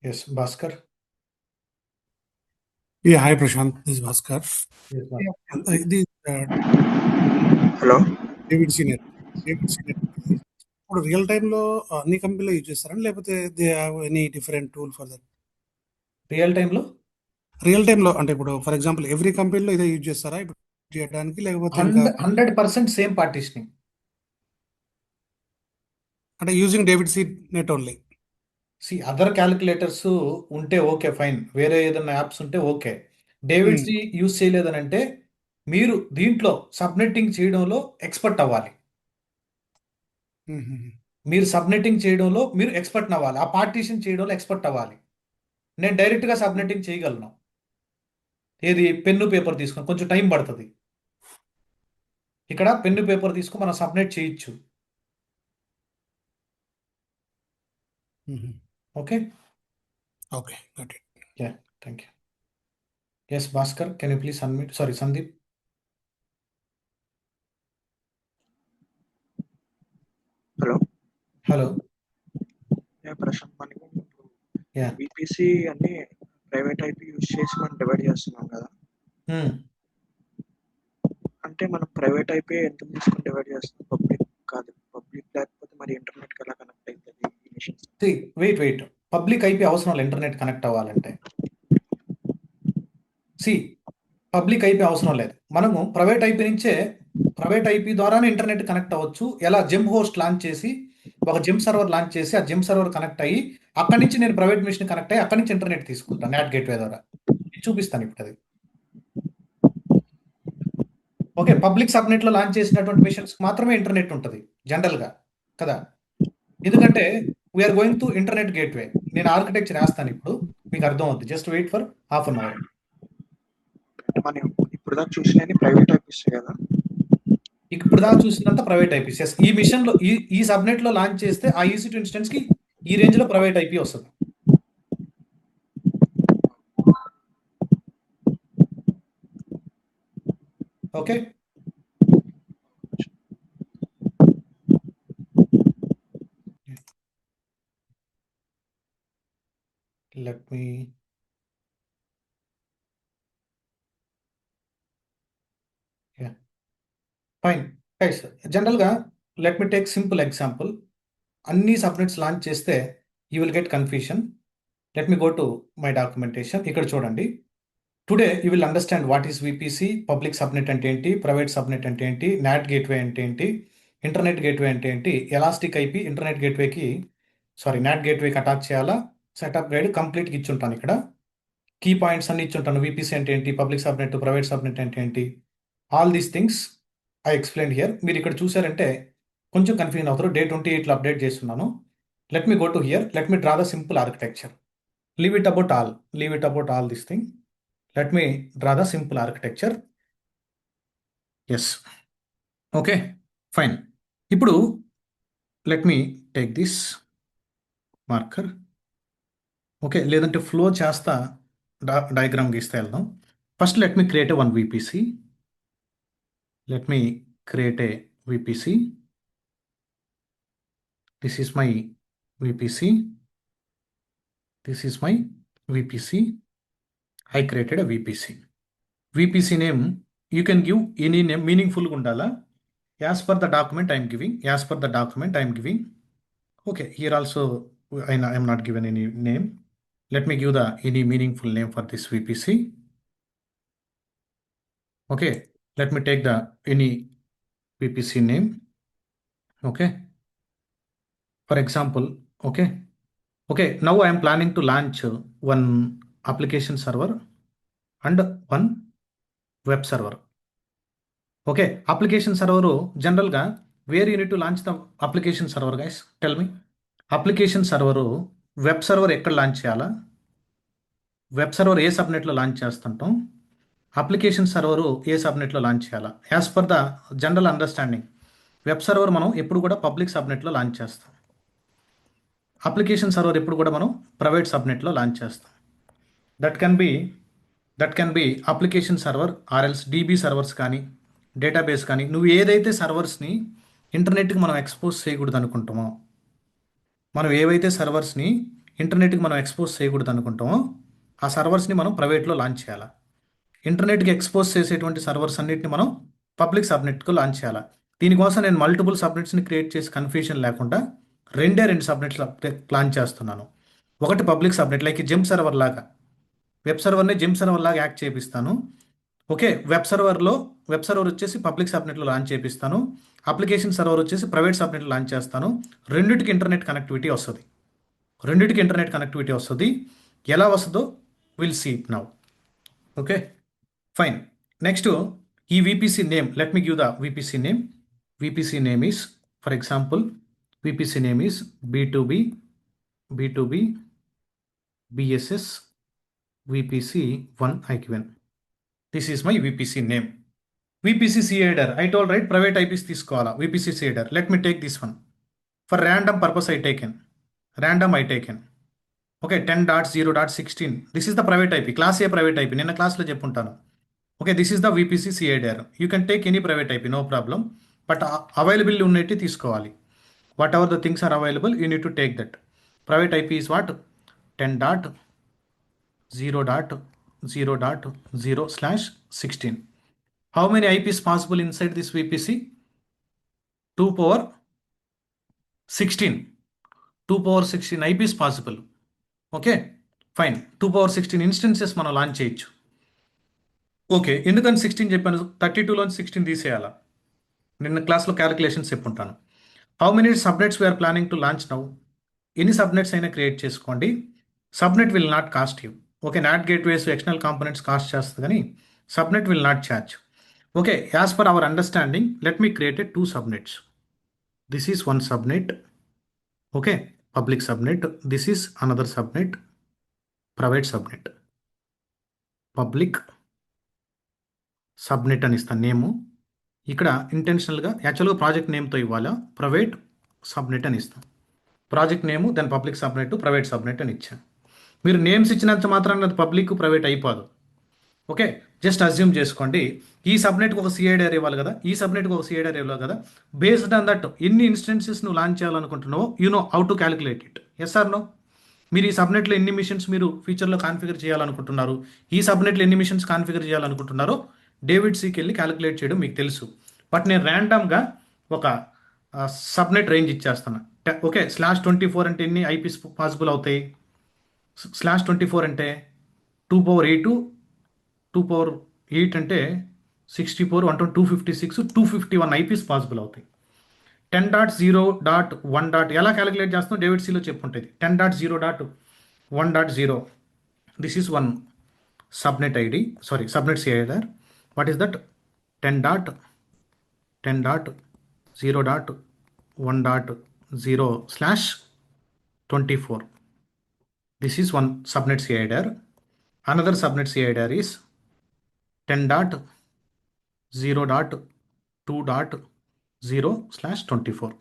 Yes, Bhaskar. Yeah, hi Prashant. This is Bhaskar. Yes, Bhaskar. This hello David Senior. ఇప్పుడు రియల్ టైంలో అన్ని కంపెనీలో యూజ్ చేస్తారా, లేకపోతే they have any different tool for that? Real టైంలో అంటే ఇప్పుడు ఫర్ ఎగ్జాంపుల్ ఎవ్రీ కంపెనీలో ఇదే యూజ్ చేస్తారా ఇప్పుడు చేయడానికి, లేకపోతే 100% సేమ్ పార్టిషనింగ్. అంటే యూజింగ్ డేవిడ్ సీ నెట్ ఓన్లీ? అదర్ క్యాలిక్యులేటర్స్ ఉంటే ఓకే, ఫైన్. వేరే ఏదైనా యాప్స్ ఉంటే ఓకే. డేవిడ్ సి యూజ్ చేయలేదని అంటే మీరు దీంట్లో సబ్నెట్టింగ్ చేయడంలో ఎక్స్పర్ట్ అవ్వాలి. మీరు సబ్నెట్టింగ్ చేయడంలో మీరు ఎక్స్పర్ట్ అవ్వాలి, ఆ పార్టీషన్ చేయడంలో ఎక్స్పర్ట్ అవ్వాలి. నేను డైరెక్ట్గా సబ్నెట్టింగ్ చేయగలను. ఏది? పెన్ను పేపర్ తీసుకొని కొంచెం టైం పడుతుంది. ఇక్కడ పెన్ను పేపర్ తీసుకొని మనం సబ్నెట్ చేయొచ్చు. Okay, got it. Yeah, thank you. Yes, Bhaskar, can you please unmute? Sorry, Sandeep. Hello Hello. Prashant, మనకి Yeah. బీపీసీ అన్ని ప్రైవేట్ ఐపీ యూజ్ చేసి మనం డివైడ్ చేస్తున్నాం కదా. అంటే మనం ప్రైవేట్ ఐపీ ఎందుకు తీసుకొని డివైడ్ చేస్తాం, పబ్లిక్ కాదు. పబ్లిక్ లేకపోతే మరి ఇంటర్నెట్కి ఎలా కనెక్ట్ అవుతుంది ఈ మిషన్స్? వెయిట్ పబ్లిక్ ఐపీ అవసరం లేదు ఇంటర్నెట్ కనెక్ట్ అవ్వాలంటే. పబ్లిక్ ఐపీ అవసరం లేదు. మనము ప్రైవేట్ ఐపీ ద్వారానే ఇంటర్నెట్ కనెక్ట్ అవ్వచ్చు. ఎలా జెమ్ హోస్ట్ లాంచ్ చేసి ఒక జెమ్ సర్వర్ లాంచ్ చేసి ఆ జెమ్ సర్వర్ కనెక్ట్ అయ్యి అక్కడి నుంచి నేను ప్రైవేట్ మిషన్ కనెక్ట్ అయ్యి అక్కడి నుంచి ఇంటర్నెట్ తీసుకుంటాను నాట్ గేట్వే ద్వారా. చూపిస్తాను ఇప్పుడు అది. ఓకే, పబ్లిక్ సబ్నెట్లో లాంచ్ చేసినటువంటి మిషన్స్ మాత్రమే ఇంటర్నెట్ ఉంటుంది జనరల్గా కదా. ఎందుకంటే we are going to internet gateway. నేను ఆర్కిటెక్చర్ వేస్తాను ఇప్పుడు, మీకు అర్థం అవుతుంది. Just wait for half an hour. అంటే మనం ఇప్పుడు దాకా చూసిన ప్రైవేట్ ఐపీస్ కదా. ఇప్పుడు దాకా చూసినంత ప్రైవేట్ ఐపీస్. ఈ మిషన్ లో ఈ సబ్నెట్ లో లాంచ్ చేస్తే ఆ EC2 ఇన్స్టెన్స్ కి ఈ రేంజ్ లో ప్రైవేట్ ఐపీ వస్తుంది. Okay, let me fine guys. జనరల్గా let me take simple example. అన్ని సబ్నెట్స్ లాంచ్ చేస్తే you will get confusion. Let me go to my documentation. ఇక్కడ చూడండి. Today you will understand what is VPC, public subnet అంటే ఏంటి, ప్రైవేట్ సబ్నెట్ అంటే ఏంటి, నాట్ గేట్వే అంటే ఏంటి, ఇంటర్నెట్ గేట్వే అంటే ఏంటి, ఎలాస్టిక్ ఐపీ ఇంటర్నెట్ గేట్వేకి నాట్ గేట్వేకి అటాచ్ చేయాలా, సెటప్ గైడ్ కంప్లీట్గా ఇచ్చుంటాను. ఇక్కడ కీ పాయింట్స్ అన్ని ఇచ్చుంటాను. విపిసి అంటే ఏంటి, పబ్లిక్ సబ్నెట్, ప్రైవేట్ సబ్నెట్ అంటే ఏంటి, all these things I explain here. మీరు ఇక్కడ చూసారంటే కొంచెం కన్ఫ్యూజన్ అవుతారు. డే 28లో అప్డేట్ చేస్తున్నాను. Let me go to here. Let me draw the simple architecture. Leave it about all this thing. Let me draw the simple architecture. Yes, okay fine. ఇప్పుడు let me take this marker. Okay, లేదంటే ఫ్లో చేస్తా డయాగ్రామ్ గీస్తే వెళ్దాం. First let me create one VPC. Let me create a VPC. This is my VPC. This is my VPC. I created a VPC. VPC name, you can give any name, meaningful gundala. As per the document I am giving. Okay, here also I am not given any name. Let me give the any meaningful name for this VPC. Okay, let me take the any VPC name. Okay, for example, okay, now I am planning to launch one application server and one web server. Okay, application server generalga where you need to launch the application server, guys? Tell me. Application server web server ఎక్కడ లాంచ్ చేయాలా, వెబ్ సర్వర్ ఏ సబ్నెట్లో లాంచ్ చేస్తుంటాం, అప్లికేషన్ సర్వరు ఏ సబ్నెట్లో లాంచ్ చేయాలా. As per the general understanding web server మనం ఎప్పుడు కూడా పబ్లిక్ సబ్నెట్లో లాంచ్ చేస్తాం. అప్లికేషన్ సర్వర్ ఎప్పుడు కూడా మనం ప్రైవేట్ సబ్నెట్లో లాంచ్ చేస్తాం. That can be application server or else DB servers కానీ డేటాబేస్ కానీ. నువ్వు ఏదైతే సర్వర్స్ని ఇంటర్నెట్కి మనం ఎక్స్పోజ్ చేయకూడదు అనుకుంటామో, మనం ఏవైతే సర్వర్స్ని ఇంటర్నెట్కి మనం ఎక్స్పోజ్ చేయకూడదు అనుకుంటామో ఆ సర్వర్స్ని మనం ప్రైవేట్లో లాంచ్ చేయాలి. ఇంటర్నెట్కి ఎక్స్పోజ్ చేసేటువంటి సర్వర్స్ అన్నిటిని మనం పబ్లిక్ సబ్నెట్కు లాంచ్ చేయాలి. దీనికోసం నేను మల్టిపుల్ సబ్నెట్స్ని క్రియేట్ చేసి కన్ఫ్యూజన్ లేకుండా రెండు సబ్నెట్స్ ప్లాన్ చేస్తున్నాను. ఒకటి పబ్లిక్ సబ్నెట్ లైక్ జెమ్ సర్వర్ లాగా, వెబ్ సర్వర్ని జెమ్ సర్వర్ లాగా యాక్ట్ చేపిస్తాను. ఓకే, వెబ్ సర్వర్ వచ్చేసి పబ్లిక్ సబ్నెట్లో లాంచ్ చేపిస్తాను. అప్లికేషన్ సర్వర్ వచ్చేసి ప్రైవేట్ సబ్నెట్లో లాంచ్ చేస్తాను. రెండింటికి ఇంటర్నెట్ కనెక్టివిటీ వస్తుంది. ఎలా వస్తుందో will see it now. Okay fine. Next ఈ VPC name, let me give the VPC name. VPC name is, for example, VPC name is B2B BSS VPC 1 IQN. This is my VPC name. VPC CADR, I told right, private IPs తీసుకోవాలా. VPC CADR, let me take this one. For random purpose I taken. Okay, 10.0.16. This is the private IP, class A private IP. నిన్న క్లాస్లో చెప్పుంటాను. Okay, this is the VPC CADR. You can take any private IP, no problem. But available ఉన్నట్టు తీసుకోవాలి. Whatever the things are available, you need to take that. Private IP is what? 10.0.16. 0.0/16. How many IPs possible inside this VPC? 2 power 16. 2 power 16 IPs possible. Okay fine. 2 power 16 instances మనం లాంచ్ చేయొచ్చు. ఓకే, ఎందుకని 16 చెప్పాను? 32లోంచి 16 తీసేయాలా? నిన్న క్లాస్లో క్యాలిక్యులేషన్స్ చెప్పుంటాను. How many subnets we are planning to launch now? ఎన్ని సబ్నెట్స్ అయినా క్రియేట్ చేసుకోండి. Subnet will not cost you. Okay, NAT gateways external components cost చేస్తుంది కానీ subnet will not charge. Okay, as per our understanding let me created 2 subnets. This is one subnet. Okay, public subnet. This is another subnet, private subnet. Public subnet అని ఇస్తాను నేము. ఇక్కడ ఇంటెన్షనల్గా యాక్చువల్గా ప్రాజెక్ట్ నేమ్తో ఇవ్వాలా, ప్రైవేట్ సబ్నెట్ అని ఇస్తాం. Project name then public subnet, private subnet అని ఇచ్చాను. మీరు నేమ్స్ ఇచ్చినంత మాత్రాన అది పబ్లిక్ ప్రైవేట్ అయిపోదు. ఓకే, జస్ట్ అజ్యూమ్ చేసుకోండి. ఈ సబ్నెట్కి ఒక సిఐడి అరే ఇవ్వాలి కదా, ఈ సబ్నెట్కి ఒక సిఐడి అరే ఇవ్వాలి కదా. బేస్డ్ ఆన్ దట్ ఎన్ని ఇన్స్టెన్సెస్ నువ్వు లాంచ్ చేయాలనుకుంటున్నావో you know how to calculate it. Yes or no? మీరు ఈ సబ్నెట్లో ఎన్ని మిషన్స్ మీరు ఫ్యూచర్లో కాన్ఫిగర్ చేయాలనుకుంటున్నారు, ఈ సబ్నెట్లో ఎన్ని మిషన్స్ కాన్ఫిగర్ చేయాలనుకుంటున్నారో డేవిడ్ సీకి వెళ్ళి క్యాలిక్యులేట్ చేయడం మీకు తెలుసు. బట్ నేను ర్యాండమ్గా ఒక సబ్నెట్ రేంజ్ ఇచ్చేస్తాను. ఓకే, /24 అంటే ఎన్ని ఐపీస్ పాసిబుల్ అవుతాయి? /24 అంటే 2 power 8, 2 power 8 అంటే 64, 256, 251 ఐపీస్ పాసిబుల్ అవుతాయి. 10.0.1. ఎలా క్యాలిక్యులేట్ చేస్తాం డేవిడ్ సీలో చెప్పుంటుంది. 10.0.1.0. This is one subnet ID, sorry subnet CIDR. What is that? 10.0.1.0/24. This is one subnet CIDR. Another subnet CIDR is 10.0.2.0/24.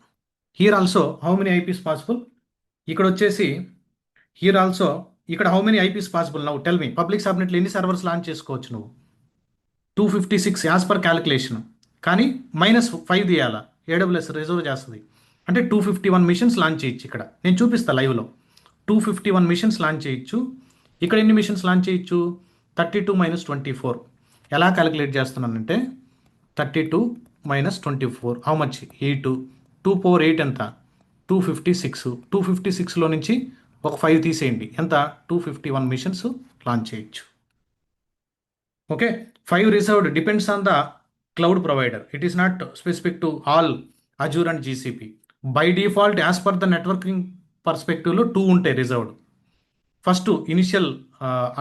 Here also how many IPs possible? ఇక్కడ వచ్చేసి here also ఇక్కడ how many IPs possible? Now tell me, public సబ్నెట్లో ఎన్ని సర్వర్స్ లాంచ్ చేసుకోవచ్చు నువ్వు? 256 యాజ్ పర్ క్యాలిక్యులేషన్. కానీ -5 తీయాలా, AWS రిజర్వ్ చేస్తుంది. అంటే 251 మిషన్స్ లాంచ్ చేయొచ్చు. ఇక్కడ నేను చూపిస్తా లైవ్లో. 251 మిషన్స్ లాంచ్ చేయొచ్చు. ఇక్కడ ఎన్ని మిషన్స్ లాంచ్ చేయొచ్చు? 32 - 24. ఎలా క్యాలిక్యులేట్ చేస్తున్నానంటే 32 - 24 హౌ మచ్? 8. 2 power 8 ఎంత? 256. 256లో నుంచి ఒక 5 తీసేయండి, ఎంత? 251 మిషన్స్ లాంచ్ చేయొచ్చు. Okay, 5 reserved depends on the cloud provider. It is not specific to all Azure and GCP. By default as per the networking పర్స్పెక్టివ్లో 2 ఉంటాయి reserved. First initial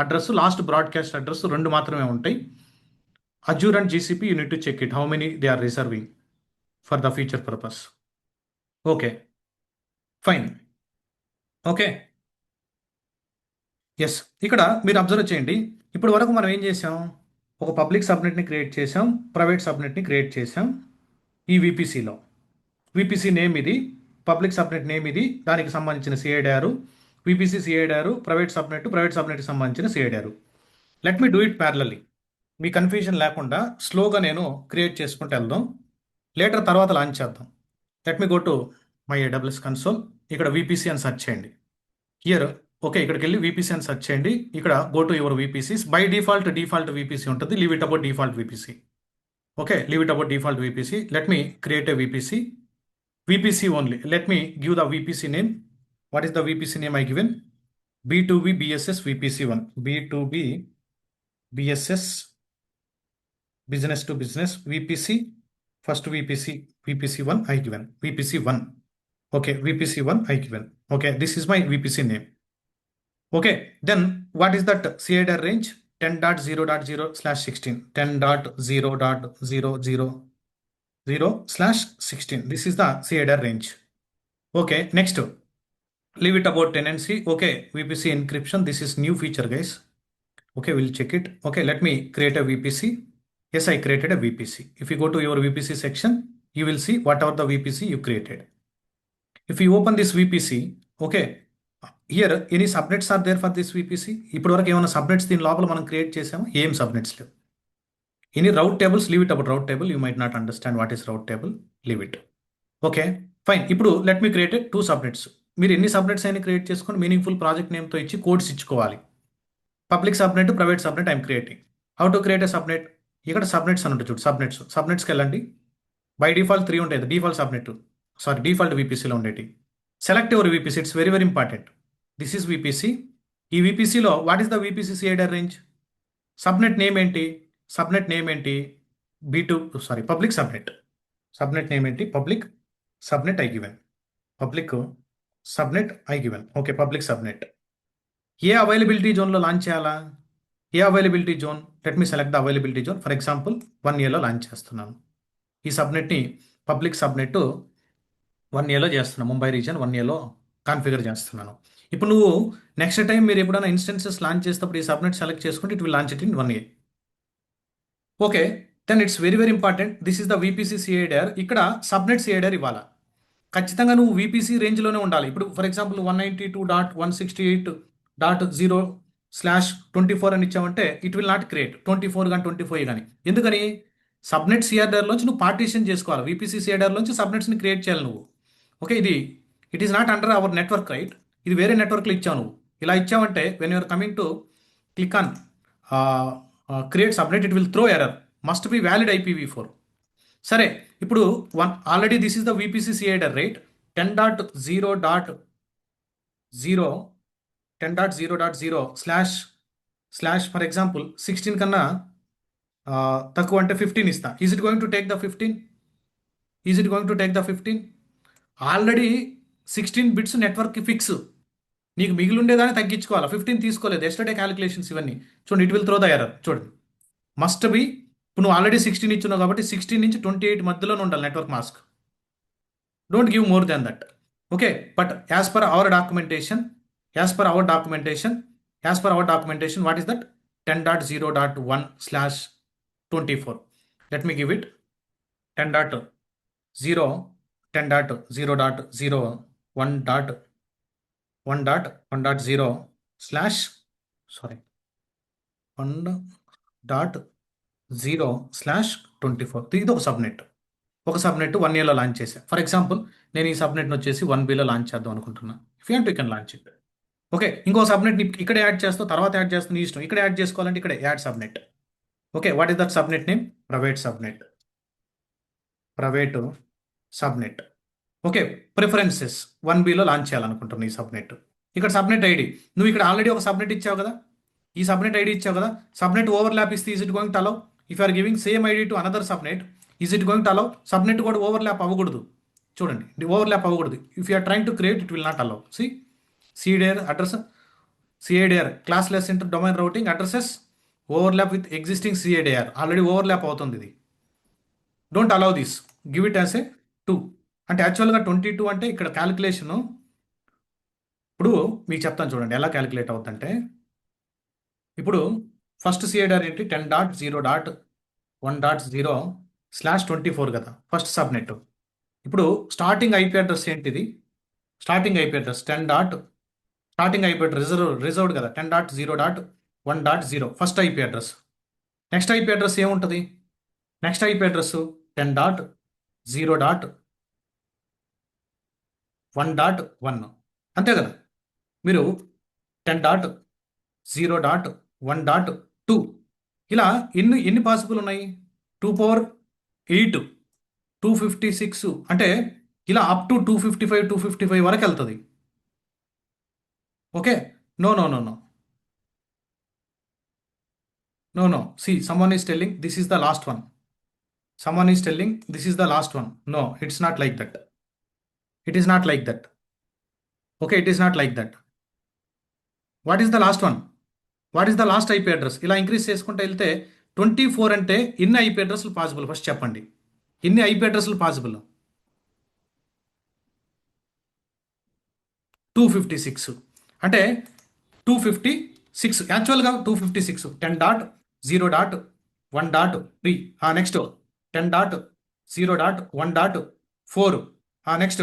address, last broadcast address 2 మాత్రమే ఉంటాయి. Azure and GCP you need to check it how many they are reserving for the future purpose. Okay fine. Okay yes, ఇక్కడ మీరు అబ్జర్వ్ చేయండి. ఇప్పుడు వరకు మనం ఏం చేసాం? ఒక పబ్లిక్ సబ్నెట్ని క్రియేట్ చేసాం, ప్రైవేట్ సబ్నెట్ని క్రియేట్ చేసాం ఈ విపిసిలో. విపిసి నేమ్ ఇది, పబ్లిక్ సబ్నెట్ నేమ్ ఇది, దానికి సంబంధించిన సిఐడిఆర్, విపిసి సిఐడిఆర్, ప్రైవేట్ సబ్నెట్కి సంబంధించిన CIDR. Let me do it parallelly. Me confusion లేకుండా స్లోగా నేను క్రియేట్ చేసుకుంటూ వెళ్దాం. లేటర్ తర్వాత లాంచ్ చేద్దాం. Let me go to my AWS console. ఇక్కడ విపిసి అని సెర్చ్ చేయండి. హియర్ ఓకే, ఇక్కడికి వెళ్ళి విపిసి అని సెర్చ్ చేయండి. ఇక్కడ go to your VPCs. By default VPC ఉంటుంది. Leave it about default VPC. Okay, leave it about default VPC. Let me create a VPC only. Let me give the VPC name. What is the VPC name I given? B2B BSS VPC1. B2B BSS business to business VPC. First VPC1 I given. VPC1. Okay, VPC1 I given. Okay, this is my VPC name. Okay, then what is that CIDR range? 10.0.0/16. 10.0.0.0/16. This is the CIDR range. Okay, next. Leave it about tenancy. Okay, VPC encryption. This is new feature, guys. Okay, we'll check it. Okay, let me create a VPC. Yes, I created a VPC. If you go to your VPC section, you will see whatever the VPC you created. If you open this VPC, okay, here any subnets are there for this VPC? ఇప్పుడు వరకు ఏమైనా సబ్నెట్స్ దీని లోపల మనం క్రియేట్ చేసాము? ఏం సబ్నెట్స్ లేవు. Any route tables? Leave it about route table. You might not understand what is route table. Leave it. Okay fine. ఇప్పుడు లెట్ మీ క్రియేట్ 2 సబ్నెట్స్. మీరు ఎన్ని సబ్నెట్స్ అయినా క్రియేట్ చేసుకొని మీనింగ్ఫుల్ ప్రాజెక్ట్ నేమ్తో ఇచ్చి కోడ్స్ ఇచ్చుకోవాలి. Public subnet, private subnet I'm creating. How to create a subnet? ఇక్కడ సబ్నెట్స్ అని ఉంటుంది చూడు, సబ్నెట్స్కి వెళ్ళండి. బై డిఫాల్ట్ 3 ఉంటాయి, డిఫాల్ట్ సబ్నెట్, సారీ డిఫాల్ట్ విపిసిలో ఉండేటి. Select your VPC, it's very very important. This is VPC. ఈ విపిసిలో what is the VPC CIDR range? Subnet name ఏంటి? సబ్నెట్ నేమ్ ఏంటి? Public subnet. సబ్నెట్ నేమ్ ఏంటి? Public subnet I given. Public subnet I given. Okay, public subnet. ఏ అవైలబిలిటీ జోన్లో లాంచ్ చేయాలా? ఏ availability zone? Let me select the availability zone. For example 1Aలో లాంచ్ చేస్తున్నాను. ఈ సబ్నెట్ని పబ్లిక్ సబ్నెట్ 1Aలో చేస్తున్నాను. ముంబై రీజన్ 1Aలో కాన్ఫిగర్ చేస్తున్నాను. ఇప్పుడు నువ్వు నెక్స్ట్ టైం మీరు ఎప్పుడైనా ఇన్స్టెన్సెస్ లాంచ్ చేసేటప్పుడు ఈ సబ్నెట్ సెలెక్ట్ చేసుకుంటే it will launch it in 1A. Okay, then it's very very important. This is the VPC CIDR. ఇక్కడ సబ్నెట్ సిఐడర్ ఇవ్వాలా? ఖచ్చితంగా నువ్వు విపిసి రేంజ్లోనే ఉండాలి. ఇప్పుడు ఫర్ ఎగ్జాంపుల్ 192.168.0/24 అని ఇచ్చామంటే ఇట్ విల్ నాట్ క్రియేట్ 24 కానీ 25 కానీ. ఎందుకని? సబ్నెట్ సిఆర్డర్లోంచి నువ్వు పార్టీషన్ చేసుకోవాలి. విపిసి సిఆర్డర్లోంచి సబ్నెట్స్ని క్రియేట్ చేయాలి నువ్వు. Okay, it is not under our network, right? ఇది వేరే నెట్వర్క్లో ఇచ్చావు నువ్వు. ఇలా ఇచ్చావంటే when you are coming to click on create subnet, it will throw error. Must be valid IPv4. సరే, ఇప్పుడు already this is the VPC CIDR, right? 10.0.0// for example 16 కన్నా తక్కువ అంటే 15 ఇస్తా. Is it going to take the 15? Is it going to take the 15? Already 16 bits నెట్వర్క్కి fix. నీకు మిగిలి ఉండేదాన్ని తగ్గించుకోవాలి. 15 తీసుకోలేదు. ఎస్టర్డే క్యాలిక్యులేషన్స్ ఇవన్నీ చూడండి. It will throw the error. చూడండి, మస్ట్ బి. ఇప్పుడు నువ్వు ఆల్రెడీ 16 ఇచ్చున్నావు కాబట్టి 16 నుంచి 28 మధ్యలోనే ఉండాలి network mask. Don't give more than that. Okay, but as per our documentation, what is that? 10.0.1/24. Let me give it 1.0.1/24. ఇది ఒక సబ్నెట్. 1Aలో లాంచ్ చేశాను. ఫర్ ఎగ్జాంపుల్ నేను ఈ సబ్నెట్ని వచ్చేసి 1Bలో లాంచ్ చేద్దాం అనుకుంటున్నా. If you can launch it. Okay, ఇంకో సబ్నెట్ని ఇక్కడ యాడ్ చేస్తావు, తర్వాత యాడ్ చేస్తావు, నీ ఇష్టం. ఇక్కడ యాడ్ చేసుకోవాలంటే ఇక్కడ add subnet. Okay, what is that subnet name? Private subnet. Okay, preferences 1Bలో లాంచ్ చేయాలనుకుంటున్నా ఈ సబ్నెట్. ఇక్కడ సబ్నెట్ ఐడి, నువ్వు ఇక్కడ ఆల్రెడీ ఒక సబ్నెట్ ఇచ్చావు కదా, ఈ సబ్నెట్ ఐడి ఇచ్చావు కదా. సబ్నెట్ ఓవర్లాప్ ఇస్తే is it going to allow? If you are giving same ID to another subnet, is it going to allow? Subnet కూడా ఓవర్లాప్ అవ్వకూడదు. చూడండి, ఓవర్లాప్ అవ్వకూడదు. If you are trying to create, it will not allow. CIDR address, CIDR classless inter domain routing addresses overlap with existing CIDR. Already overlap అవుతుంది ఇది. Don't allow this. Give it as a 2. అంటే యాక్చువల్గా 22 అంటే ఇక్కడ క్యాలిక్యులేషను. ఇప్పుడు మీకు చెప్తాను చూడండి ఎలా క్యాలిక్యులేట్ అవుతుందంటే, ఇప్పుడు ఫస్ట్ సిఐడిఆర్ ఏంటి? 10.0.1.0/24 కదా ఫస్ట్ సబ్నెట్. ఇప్పుడు స్టార్టింగ్ ఐపీ అడ్రస్ ఏంటిది? Starting IP address starting IP address reserved కదా, 10.0.1.0 first IP address. Next IP address ఏముంటుంది? నెక్స్ట్ ఐపీ అడ్రస్ 10.0.1.1 అంతే కదా. మీరు 10.0.1.2 ఇలా ఎన్ని పాసిబుల్ ఉన్నాయి? 2^8 256 అంటే ఇలా అప్ టు 255 వరకు వెళ్తుంది. Okay, no. See, someone is telling this is the last one. No, it's not like that. It is not like that. Okay, it is not like that. What is the last one? What is the last IP address? ఇలా ఇంక్రీజ్ చేసుకుంటే వెళ్తే 24 అంటే ఎన్ని IP అడ్రస్లు పాసిబుల్? ఫస్ట్ చెప్పండి, ఎన్ని IP అడ్రస్లు పాసిబుల్? 256 అంటే 256 యాక్చువల్గా 256 10.0.1.3. Next 10.0.1.4. Next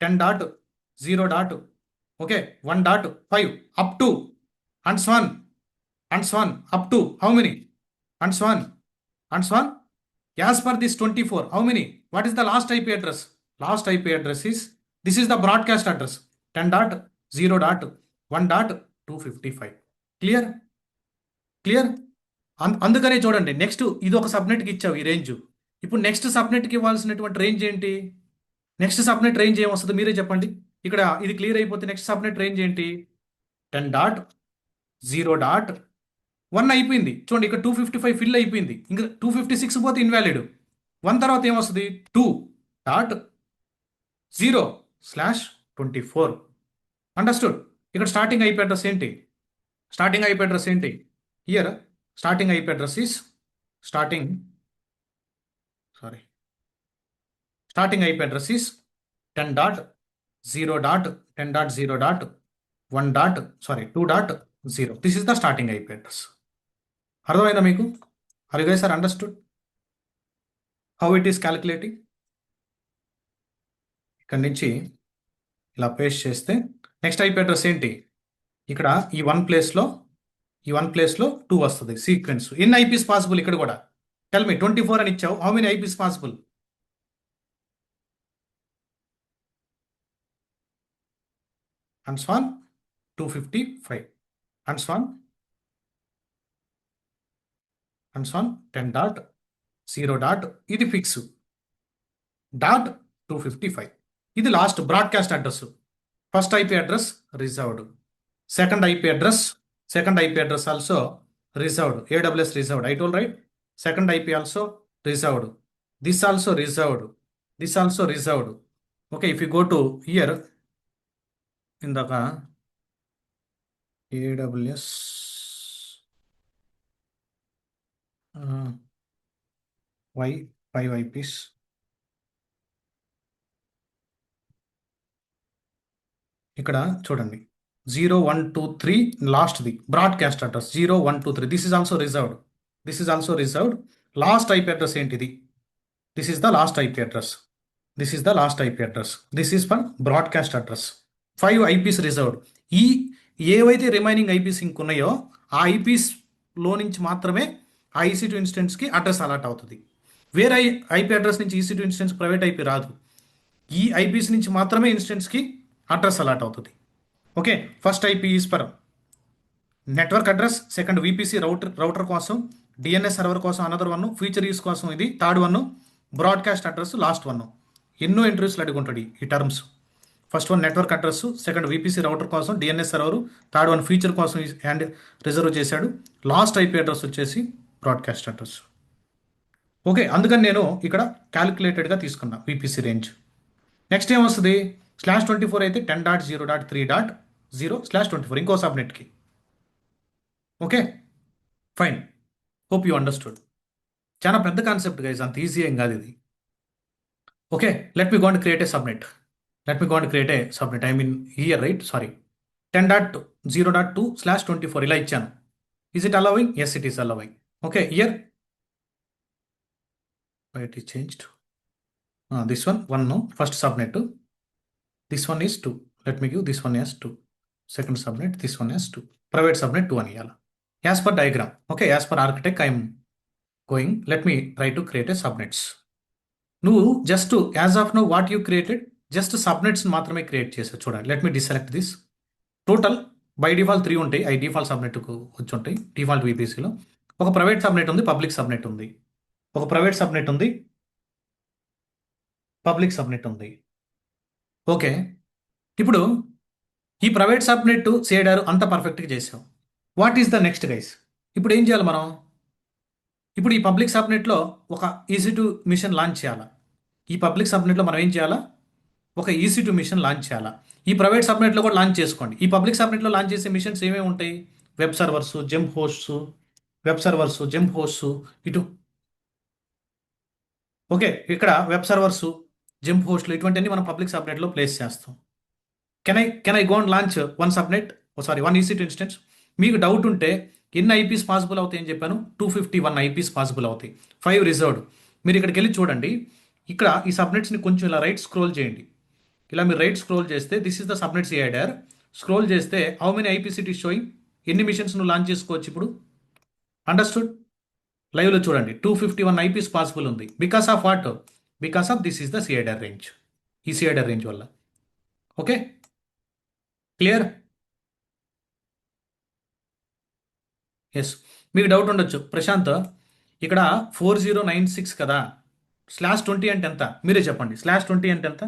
10.0. Okay 1.5 up to and so on up to how many? and so on as per this 24 how many? What is the last IP address? Last IP address is, this is the broadcast address 10.0.1.255. clear? Clear? అందుకనే చూడండి, నెక్స్ట్ ఇది ఒక సబ్నెట్కి ఇచ్చావు ఈ రేంజ్. ఇప్పుడు నెక్స్ట్ సబ్నెట్కి ఇవ్వాల్సినటువంటి రేంజ్ ఏంటి? నెక్స్ట్ సబ్నెట్ రేంజ్ ఏమొస్తుంది మీరే చెప్పండి. ఇక్కడ ఇది క్లియర్ అయిపోతే నెక్స్ట్ సబ్నెట్ రేంజ్ ఏంటి? 10.0.1 అయిపోయింది. చూడండి ఇక్కడ 255 ఫిల్ అయిపోయింది. ఇంకా 256 పోతే ఇన్వాలిడ్. 1 తర్వాత ఏమొస్తుంది? 2.0/24. అండర్స్టూడ్? ఇక్కడ స్టార్టింగ్ ఐపీ అడ్రస్ ఏంటి? స్టార్టింగ్ ఐపీ అడ్రస్ ఏంటి? Here starting IP address is starting IP address is 2.0. This is the starting IP address. అర్థమైందా మీకు? Are you guys are understood how it is calculating? ఇక్కడ నుంచి ఇలా పేస్ట్ చేస్తే నెక్స్ట్ IP అడ్రస్ ఏంటి? ఇక్కడ ఈ వన్ ప్లేస్లో 2 వస్తుంది సీక్వెన్స్. ఎన్ని ఐపీస్ పాసిబుల్ ఇక్కడ కూడా? Tell me. 24 అని ఇచ్చావు. How many eyepiece possible? and so on 255 and so on 10.0. ఇది ఫిక్స్ డాట్ 255. ఇది last broadcast address. First IP address reserved. Second IP address also reserved. AWS reserved. I told right? Second IP also reserved. This also reserved. Okay, if you go to here in the AWS Y 5 IPs. ఇక్కడ చూడండి 0123 లాస్ట్ది broadcast address 0123. This is also reserved. Last IP address ఏంటిది? This is the last IP address. This is for broadcast address. 5 IPs reserved. ఈ ఏవైతే రిమైనింగ్ ఐపీస్ ఇంకున్నాయో ఆ ఐపీస్లో నుంచి మాత్రమే ఆ EC2 ఇన్స్టెన్స్కి అడ్రస్ అలాట్ అవుతుంది. వేరే ఐపీ అడ్రస్ నుంచి EC2 ఇన్స్టెన్స్ ప్రైవేట్ ఐపీ రాదు. ఈ ఐపీస్ నుంచి మాత్రమే ఇన్స్టెన్స్కి అడ్రస్ అలాట్ అవుతుంది. Okay, first IP is for network address, second VPC router కోసం, DNS సర్వర్ కోసం అనదర్ 1, ఫీచర్ యూస్ కోసం ఇది థర్డ్ 1, బ్రాడ్కాస్ట్ అడ్రస్ లాస్ట్ 1. ఎన్నో ఎంట్రీస్లు అడుగుంటాడు ఈ terms. First 1 network address, second VPC router కోసం, DNS సర్వర్, థర్డ్ 1 ఫీచర్ కోసం అండ్ రిజర్వ్ చేశాడు. లాస్ట్ ఐపీ అడ్రస్ వచ్చేసి బ్రాడ్కాస్ట్ అడ్రస్. ఓకే, అందుకని నేను ఇక్కడ క్యాలిక్యులేటెడ్గా తీసుకున్నా VPC రేంజ్. నెక్స్ట్ ఏమొస్తుంది? /24 అయితే 10.0.3.0/24 ఇంకో సబ్నెట్కి. Okay fine, hope you understood. చాలా పెద్ద కాన్సెప్ట్ గైస్, అంత ఈజీ ఏం కాదు ఇది. Okay, let me go and create a subnet. I mean here right, sorry 10.0.2/24 ఇలా ఇచ్చాను. Is it allowing? Yes, it is allowing. Okay, here it is changed. This one no, first subnet. This one is 2. Let me give this one as 2. Second subnet, this one as 2. Private subnet 2 అని ఇవ్వాలి. As per diagram. Okay, as per architect I am going. Let me try to create a subnets. నువ్వు just as of know what you created just subnets మాత్రమే క్రియేట్ చేసావు. చూడండి, let me deselect this. Total by default 3 ఉంటాయి. డిఫాల్ట్ సబ్నెట్కు వచ్చి ఉంటాయి. డిఫాల్ట్ VPCలో ఒక ప్రైవేట్ సబ్నెట్ ఉంది, పబ్లిక్ సబ్నెట్ ఉంది. ఒక ప్రైవేట్ సబ్నెట్ ఉంది, పబ్లిక్ సబ్నెట్ ఉంది. ఓకే, ఇప్పుడు ఈ ప్రైవేట్ సబ్నెట్ షేడర్ అంత పర్ఫెక్ట్గా చేసాం. What is the next guys? ఇప్పుడు ఏం చేయాలి మనం? ఇప్పుడు ఈ పబ్లిక్ సబ్నెట్లో ఒక EC2 మిషన్ లాంచ్ చేయాలా? ఈ పబ్లిక్ సబ్నెట్లో మనం ఏం చేయాలా? ఒక EC2 మిషన్ లాంచ్ చేయాలా? ఈ ప్రైవేట్ సబ్నెట్లో కూడా లాంచ్ చేసుకోండి. ఈ పబ్లిక్ సబ్నెట్లో లాంచ్ చేసే మిషన్స్ ఏమేమి ఉంటాయి? వెబ్ సర్వర్స్, జెమ్ హోస్ట్స్, ఇటు ఓకే, ఇక్కడ వెబ్ సర్వర్స్, జెమ్ హోస్ట్లు ఇటువంటివన్నీ మనం పబ్లిక్ సబ్నెట్లో ప్లేస్ చేస్తాం. Can I go and launch one EC2 instance? మీకు డౌట్ ఉంటే ఎన్ని ఐపీస్ పాసిబుల్ అవుతాయి అని చెప్పాను? 251 ఐపీస్ పాసిబుల్ అవుతాయి. 5 రిజర్వ్డ్. మీరు ఇక్కడికి వెళ్ళి చూడండి. ఇక్కడ ఈ సబ్నెట్స్ని కొంచెం ఇలా రైట్ స్క్రోల్ చేయండి. ఇలా మీరు రైట్ స్క్రోల్ చేస్తే this is the subnets header. Scroll చేస్తే how many IPs it is showing? ఎన్ని మిషన్స్ నువ్వు లాంచ్ చేసుకోవచ్చు ఇప్పుడు? అండర్స్టూడ్? లైవ్లో చూడండి, 251 ఐపీస్ పాసిబుల్ ఉంది. Because of what? Because of this is the CIDR range. ఈ సిఐడర్ రేంజ్ వల్ల. Okay, clear? ఎస్. మీకు డౌట్ ఉండొచ్చు, ప్రశాంత్ ఇక్కడ 4096 కదా, /20 అంటే ఎంత? మీరే చెప్పండి. /20 అంటే ఎంత?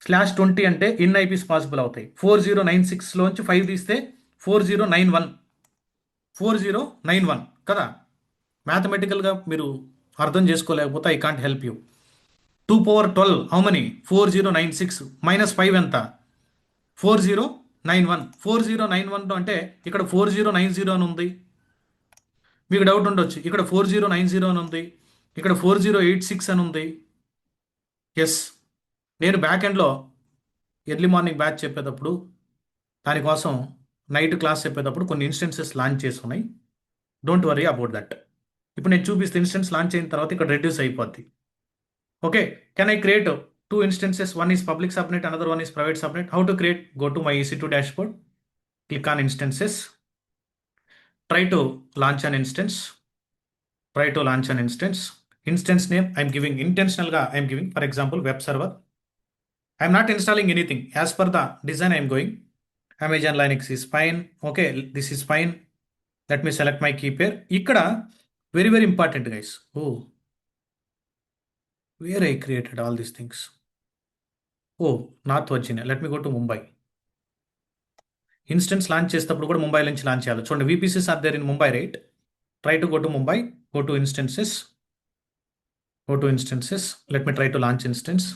/20 అంటే ఎన్ని ఐపీస్ పాసిబుల్ అవుతాయి? 4096లోంచి 5 తీస్తే 4091, 4091 కదా. మ్యాథమెటికల్గా మీరు అర్థం చేసుకోలేకపోతే I can't help you. 2 power 12 how many? 4096 -5 ఎంత? 4091. 4091 అంటే ఇక్కడ 4090 అని ఉంది. మీకు డౌట్ ఉండొచ్చు, ఇక్కడ 4090 అని ఉంది, ఇక్కడ 4086 అని ఉంది. ఎస్, నేను బ్యాక్ ఎండ్లో ఎర్లీ మార్నింగ్ బ్యాచ్ చెప్పేటప్పుడు, దానికోసం నైట్ క్లాస్ చెప్పేటప్పుడు కొన్ని ఇన్స్టెన్సెస్ లాంచ్ చేసి ఉన్నాయి. Don't worry about that. ఇప్పుడు నేను చూపిస్తే ఇన్స్టెన్స్ లాంచ్ అయిన తర్వాత ఇక్కడ రెడ్యూస్ అయిపోద్ది. Okay, can I create 2 instances? One is public subnet, another one is private subnet. How to create? Go to my EC2 dashboard, click on instances, try to launch an instance. Instance name I'm giving intentionally, I'm giving, for example, web server. I'm not installing anything. As per the design I'm going. Amazon Linux is fine. Okay, this is fine. Let me select my key pair. Ikkada very, very important, guys. Oh, where I created all these things. Oh, North Virginia. Let me go to Mumbai. Instance launch చేసేటప్పుడు కూడా ముంబై నుంచి లాంచ్ చేయాలి. చూడండి, VPCs are there in Mumbai, right? Try to go to Mumbai, go to instances, let me try to launch instance.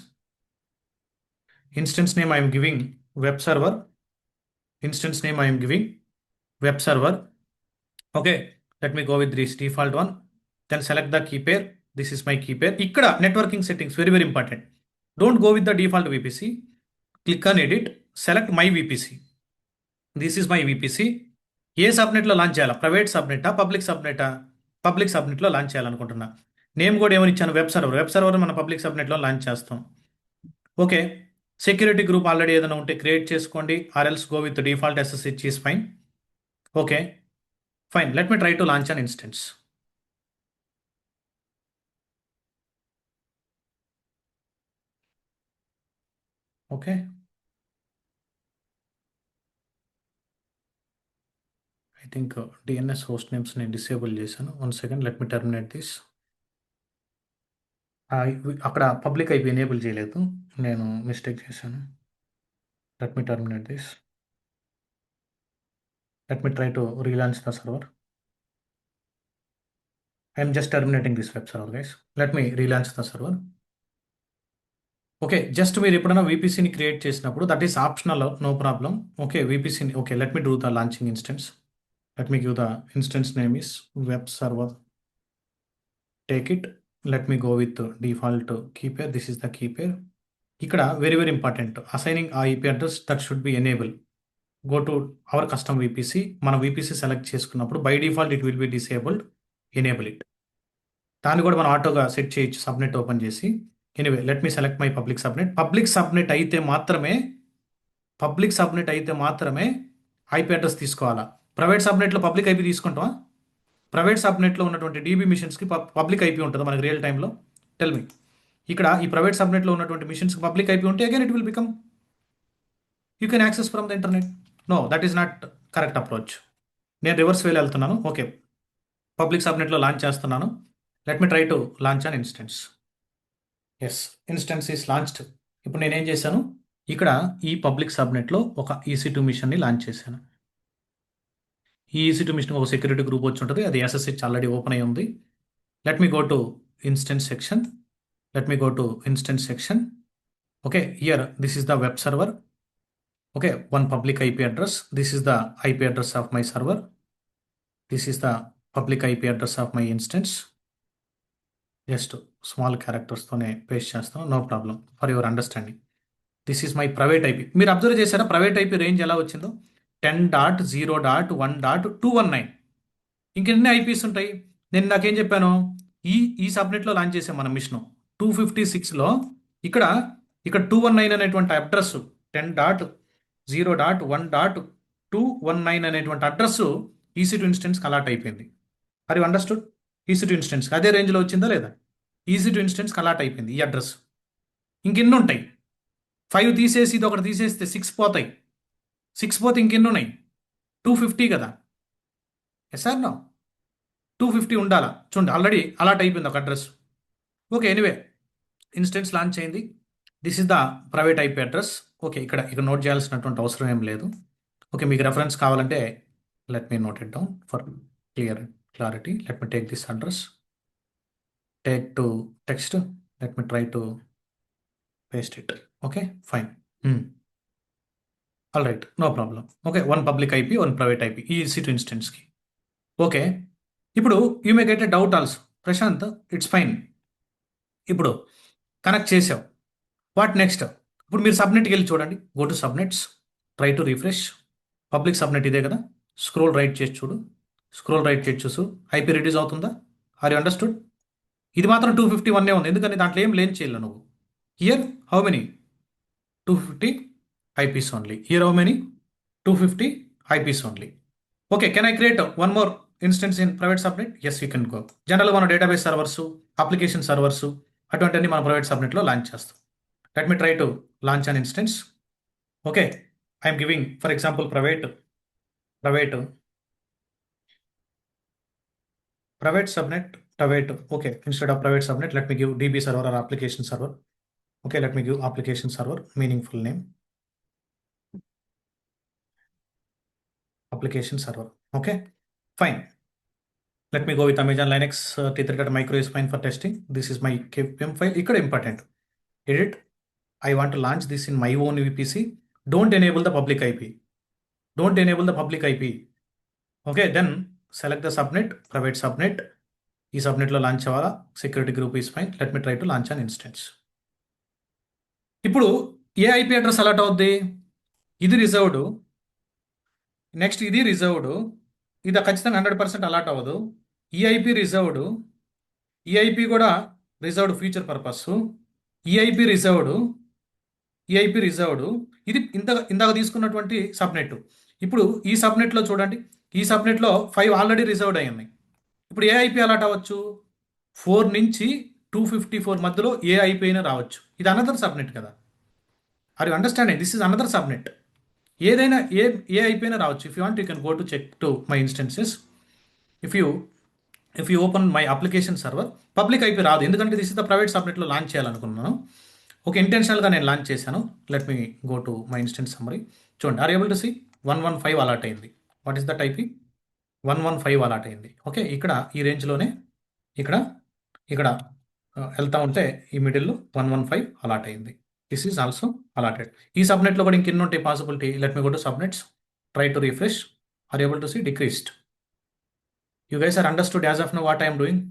Instance name I am giving web server. Okay, let me go with this default one. Then select the key pair. This is my key pair. Ikkada networking settings, very, very important. Don't go with the default VPC. Click on edit, select my VPC. This is my VPC. ఏ సబ్నెట్లో లాంచ్ చేయాలా? ప్రైవేట్ సబ్నెటా, పబ్లిక్ సబ్నెటా? పబ్లిక్ సబ్నెట్లో లాంచ్ చేయాలనుకుంటున్నా. నేమ్ కూడా ఏమని ఇచ్చాను? వెబ్ సర్వర్ మన పబ్లిక్ సబ్నెట్లో లాంచ్ చేస్తాం. ఓకే, సెక్యూరిటీ గ్రూప్ ఆల్రెడీ ఏదైనా ఉంటే క్రియేట్ చేసుకోండి, or else go with default SSH is fine. Okay, fine. Let me try to launch an instance. Okay, I think DNS host names నేను డిసేబుల్ చేశాను. 1 second, let me terminate this. అక్కడ పబ్లిక్ IP ఎనేబుల్ చేయలేదు, నేను మిస్టేక్ చేశాను. Let me terminate this. Let me try to relaunch the server. I'm just terminating this web server, guys. Let me relaunch the server. Okay, just మీరు ఎప్పుడైనా VPCని క్రియేట్ చేసినప్పుడు that is optional, no problem. Okay, VPCని, okay, let me do the launching instance. Let me give the instance name is web server. Take it. Let me go with default key pair. This is the key pair. ఇక్కడ very, very important, assigning a IP address that should be enable. Go to our custom VPC. మన VPC సెలెక్ట్ చేసుకున్నప్పుడు by default it will be disabled, enable it. దాన్ని కూడా మనం ఆటోగా సెట్ చేయొచ్చు సబ్నెట్ ఓపెన్ చేసి. Anyway, let me select my public subnet. Public subnet అయితే మాత్రమే IP అడ్రస్ తీసుకోవాలా. ప్రైవేట్ సబ్నెట్లో పబ్లిక్ IP తీసుకుంటావా? ప్రైవేట్ సబ్నెట్లో ఉన్నటువంటి DB మిషన్స్కి పబ్లిక్ IP ఉంటుందా మనకి రియల్ టైంలో? Tell me. ఇక్కడ ఈ ప్రైవేట్ సబ్నెట్లో ఉన్నటువంటి మిషన్స్కి పబ్లిక్ IP ఉంటే again it will become you can access from the internet. No, that is not correct approach. నేను రివర్స్ వేలో వెళ్తున్నాను. ఓకే, పబ్లిక్ సబ్నెట్లో లాంచ్ చేస్తున్నాను. Let me try to launch an instance. Yes, instance is launched. ఇప్పుడు నేనేం చేశాను, ఇక్కడ ఈ పబ్లిక్ సబ్నెట్లో ఒక EC2 మిషన్ని లాంచ్ చేశాను. ఈ EC2 మిషన్ ఒక సెక్యూరిటీ గ్రూప్ వచ్చి ఉంటుంది, అది SSH ఆల్రెడీ ఓపెన్ అయి ఉంది. Let me go to instance section. Okay, here this is the web server. Okay, one public IP address. This is the IP address of my server. This is the public IP address of my instance. Just small characters తోనే పేస్ట్ చేస్తాను, no problem, for your understanding. This is my private IP. మీరు అబ్జర్వ్ చేశారా ప్రైవేట్ IP రేంజ్ ఎలా వచ్చిందో? 10.0.1.219. ఇంకెన్ని IPs ఉంటాయి? నేను నాకేం చెప్పాను, ఈ సబ్నెట్లో లాంచ్ చేసాం మనం మిషన్ 256లో. ఇక్కడ 219 అనేటువంటి అడ్రస్, 10.0.1.219 అనేటువంటి అడ్రస్ EC2 ఇన్స్టెన్స్కి అలాట్ అయిపోయింది. Are you understood? EC2 ఇన్స్టెన్స్కి అదే రేంజ్లో వచ్చిందా లేదా? EC2 ఇన్స్టెన్స్కి అలాట్ అయిపోయింది ఈ అడ్రస్. ఇంకెన్ని ఉంటాయి? 5 తీసేసి ఇది ఒకటి తీసేస్తే 6 పోతాయి. 6 పోతే ఇంకెన్ని ఉన్నాయి? 250 కదా. ఎస్ ఆర్ నో 250 ఉండాలా చూడండి ఆల్రెడీ అలాట్ అయిపోయింది ఒక address. Okay anyway instance launch అయింది. This is the private IP address. Okay ఇక్కడ నోట్ చేయాల్సినటువంటి అవసరం ఏం లేదు. ఓకే మీకు రెఫరెన్స్ కావాలంటే let me note it down for clarity. Let me take this address, take to text, let me try to paste it. Okay fine, all right, no problem. Okay 1 public IP 1 private IP ఈ EC2 ఇన్స్టెన్స్కి. ఓకే ఇప్పుడు you may get a doubt also, Prashant it's fine. ఇప్పుడు కనెక్ట్ చేసావు, వాట్ నెక్స్ట్? ఇప్పుడు మీరు సబ్నెట్కి వెళ్ళి చూడండి, go to subnets, try to refresh. Public subnet ఇదే కదా, స్క్రోల్ రైట్ చేసి చూడు, స్క్రోల్ రైట్ చేసి చూసు, ఐపీ రిడ్యూస్ అవుతుందా? Are you understood? ఇది మాత్రం 251 ఉంది, ఎందుకని దాంట్లో ఏం లేని చేయాలి నువ్వు. Here how many 250 IPs only. Here how many 250 IPs only. Okay can I create one more instance in private subnet? Yes you can go. జనరల్గా మన డేటాబేస్ సర్వర్స్, అప్లికేషన్ సర్వర్స్ అటువంటివన్నీ మనం ప్రైవేట్ సబ్నెట్లో లాంచ్ చేస్తాం. Let me try to launch an instance. Okay I'm giving for example private subnet, private. Okay, instead of private subnet, let me give DB server or application server. Okay, let me give application server, meaningful name, application server. Okay, fine. Let me go with Amazon Linux T3 micro is fine for testing. This is my KVM file. Ikkada important. Edit. I want to launch this in my own VPC. Don't enable the public IP. Don't enable the public IP. Okay, then select the subnet, private subnet. ఈ సబ్నెట్లో లాంచ్ అవ్వాలా, security group is fine. Let me try to launch an instance. ఇప్పుడు ఏ ఐపీ అడ్రస్ అలాట్ అవుద్ది? ఇది రిజర్వ్డ్, నెక్స్ట్ ఇది రిజర్వ్డ్, ఇది ఖచ్చితంగా 100% అలాట్ అవ్వదు. ఈ ఐపీ రిజర్వ్డ్, ఈ ఐపీ కూడా రిజర్వ్డ్ ఫ్యూచర్ పర్పస్, ఈ ఐపీ రిజర్వ్డ్, ఈ ఐపీ రిజర్వ్డ్. ఇది ఇందాక తీసుకున్నటువంటి సబ్నెట్. ఇప్పుడు ఈ సబ్నెట్లో చూడండి, ఈ సబ్నెట్లో 5 ఆల్రెడీ రిజర్వ్డ్ అయి ఉన్నాయి. ఇప్పుడు ఏ ఐపీ అలాట్ అవ్వచ్చు? 4 నుంచి 254 మధ్యలో ఏ ఐపీ అయినా రావచ్చు. ఇది అనదర్ సబ్నెట్ కదా. Are you understanding? This is another subnet. ఏదైనా ఏ ఐపీ అయినా రావచ్చు. If you want you can go to check to my instances. If you open my application server, public IP రాదు, ఎందుకంటే దిస్ ఇస్ ద ప్రైవేట్ సబ్నెట్లో లాంచ్ చేయాలనుకున్నాను. ఓకే ఇంటెన్షనల్గా నేను లాంచ్ చేశాను. Let me go to my instance summary. చూడండి, are able to see 115 allot అయింది. What is that IP? 115 allot అయింది. ఓకే ఇక్కడ ఈ రేంజ్లోనే ఇక్కడ వెళ్తా ఉంటే ఈ మిడిల్లో 115 అలాట్ అయింది. This is also allotted. ఈ సబ్నెట్లో కూడా ఇంకెన్ని ఉంటాయి possibility? Let me go to subnets, try to refresh. Are able to see decreased. You guys are understood as of now what I'm doing?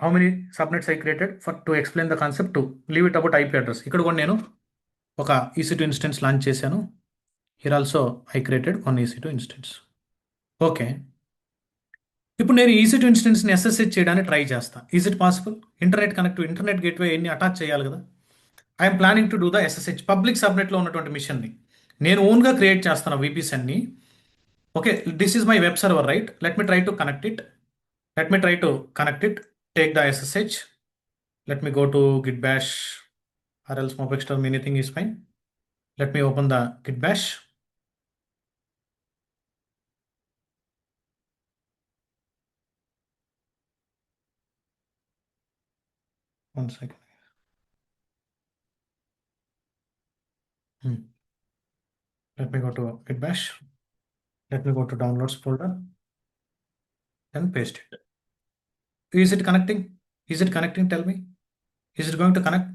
How many subnets I created for to explain the concept to leave it about IP address. ఇక్కడ కూడా నేను ఒక EC2 ఇన్స్టెన్స్ లాంచ్ చేశాను. Here also I created 1 EC2 instance. Okay ఇప్పుడు నేను EC2 ఇన్స్టెన్స్ని SSH చేయడానికి ట్రై చేస్తాను. Is it possible? Internet connect, internet gateway ఎన్ని అటాచ్ చేయాలి కదా. I'm planning to do the SSH public సబ్నెట్లో ఉన్నటువంటి మిషన్ని నేను ఓన్గా క్రియేట్ చేస్తాను VPS అన్ని. Okay this is my web server right. Let me try to connect it. Take the SSH. Let me go to git bash or else mobex term, anything is fine. Let me open the git bash. One second. Let me go to git bash. Let me go to downloads folder and paste it. Is it connecting? Tell me. Is it going to connect?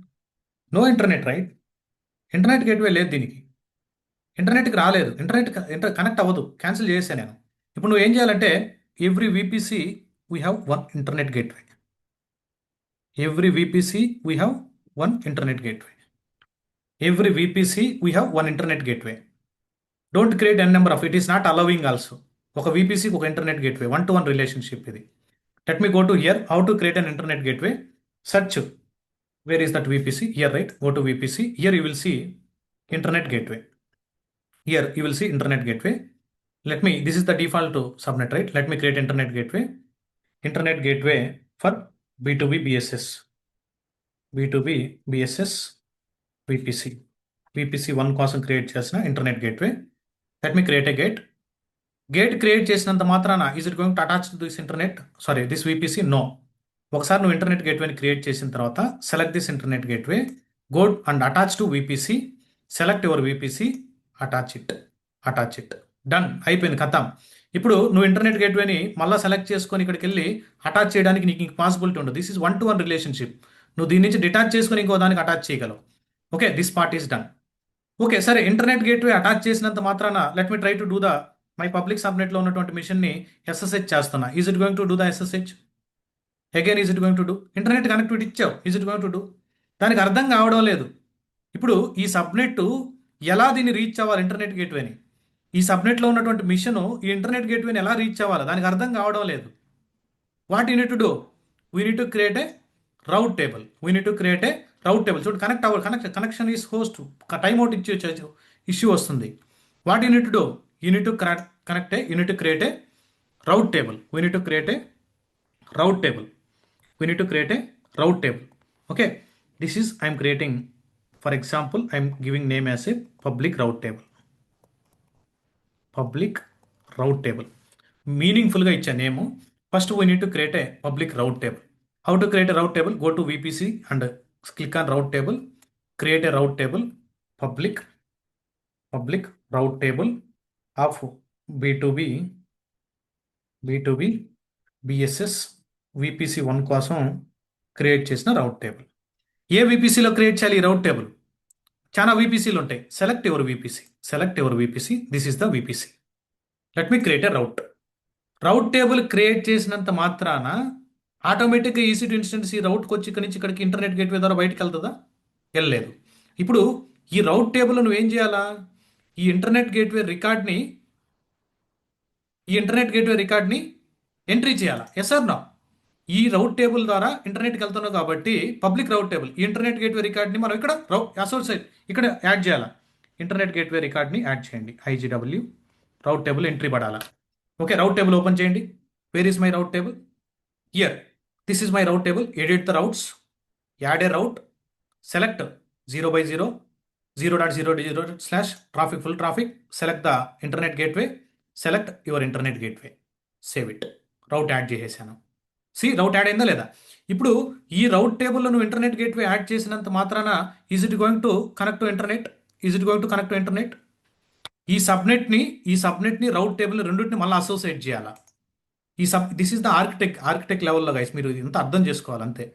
No internet, right? Internet gateway లేదు దీనికి. ఇంటర్నెట్కి రాలేదు. ఇంటర్నెట్ కనెక్ట్ అవ్వదు. క్యాన్సిల్ చేశాను నేను. ఇప్పుడు నువ్వు ఏం చేయాలంటే every VPC we have 1 internet gateway. Every VPC we have 1 internet gateway. Every VPC we have 1 internet gateway. Don't create n number of, it is not allowing also. ఒక VPC ఒక internet gateway, 1-to-1 relationship ఇది. Let me go to here, how to create an internet gateway. Search, where is that VPC? Here, right? Go to VPC. Here you will see internet gateway. Here you will see internet gateway. This is the default subnet, right? Let me create internet gateway. Internet gateway for B2B BSS VPC 1 కోసం క్రియేట్ చేసిన internet gateway. Let me create a gate. Gate create చేసినంత మాత్రాన is it going to attach to this internet sorry this VPC no. ఒకసారి నువ్వు ఇంటర్నెట్ గేట్వేని క్రియేట్ చేసిన తర్వాత select this internet gateway, go and attach to VPC, select your VPC, attach it done, అయిపోయింది కథం. ఇప్పుడు నువ్వు ఇంటర్నెట్ గేట్వేని మళ్ళీ సెలెక్ట్ చేసుకొని ఇక్కడికి వెళ్ళి అటాచ్ చేయడానికి నీకు పాసిబిలిటీ ఉండదు. This is 1-to-1 relationship. నువ్వు దీని నుంచి డిటాచ్ చేసుకొని ఇంకో దానికి అటాచ్ చేయగలవు. Okay, this part is done. Okay సరే, ఇంటర్నెట్ గేట్వే అటాచ్ చేసినంత మాత్రాన let me try to do the my public సబ్నెట్లో ఉన్నటువంటి మిషన్ని ఎస్ఎస్హెచ్ చేస్తున్నా. Is it going to do the SSH again? Is it going to do? Internet connectivity ఇచ్చావు, is it going to do? దానికి అర్థం కావడం లేదు. ఇప్పుడు ఈ సబ్నెట్ ఎలా దీన్ని రీచ్ అవ్వాలి ఇంటర్నెట్ గేట్వేని, ఈ సబ్నెట్లో ఉన్నటువంటి మిషన్ ఈ ఇంటర్నెట్ గేట్వేని ఎలా రీచ్ అవ్వాలి దానికి అర్థం కావడం లేదు. What you need to do? We need to create a route table. We need to create a route table. చూడు, connection is host, time out issue వస్తుంది. What you need to do? You need to you need to create a route table. We need to create a route table. We need to create a route table. Okay, this is I am creating, for example, I am giving name as a public route table. Public route table. Meaningful ga icha name. First we need to create a public route table. How to create a route table? Go to VPC and click on route table. Create a route table. Public route table of B2B BSS VPC 1 కోసం క్రియేట్ చేసిన రౌట్ టేబుల్. ఏ విపిసిలో క్రియేట్ చేయాలి ఈ రౌట్ టేబుల్? చాలా విపిసిలు ఉంటాయి. Select your VPC, this is the VPC. Let me create a rate table create చేసినంత మాత్రాన ఆటోమేటిక్గా ఈసీ టు ఇన్స్టెన్స్ ఈ రౌట్కి వచ్చి ఇక్కడి నుంచి ఇక్కడికి ఇంటర్నెట్ గేట్వే ద్వారా బయటకు వెళ్తుందా? వెళ్ళలేదు. ఇప్పుడు ఈ రౌట్ టేబుల్ నువ్వేం చేయాలా? ఈ ఇంటర్నెట్ గేట్వే రికార్డ్ని ఎంట్రీ చేయాలా? Yes or no? ఈ రౌట్ టేబుల్ ద్వారా ఇంటర్నెట్కి వెళ్తున్నావు కాబట్టి పబ్లిక్ రౌట్ టేబుల్, ఈ ఇంటర్నెట్ గేట్వే రికార్డ్ని మనం ఇక్కడ ఇక్కడ యాడ్ చేయాలా? ఇంటర్నెట్ గేట్వే రికార్డ్ని యాడ్ చేయండి. IGW రౌట్ టేబుల్ ఎంట్రీ పడాలా? ఓకే, రౌట్ టేబుల్ ఓపెన్ చేయండి. Where is my route table? Here, this is my route table. Edit the routes, add a route, select 0/0, 0.0/0 traffic, full traffic, select the internet gateway, select your internet gateway, save it. Route add చేసేసాను. రౌట్ యాడ్ అయిందా లేదా? ఇప్పుడు ఈ రౌట్ టేబుల్లో నువ్వు ఇంటర్నెట్ గేట్వే యాడ్ చేసినంత మాత్రాన is it going to connect to internet? ఈ సబ్నెట్ని రౌట్ టేబుల్ రెండింటిని మళ్ళీ అసోసియేట్ చేయాలా? దిస్ ఈస్ ద ఆర్కిటెక్ట్ లెవెల్లో గైస్, మీరు ఇంత అర్థం చేసుకోవాలి అంతే.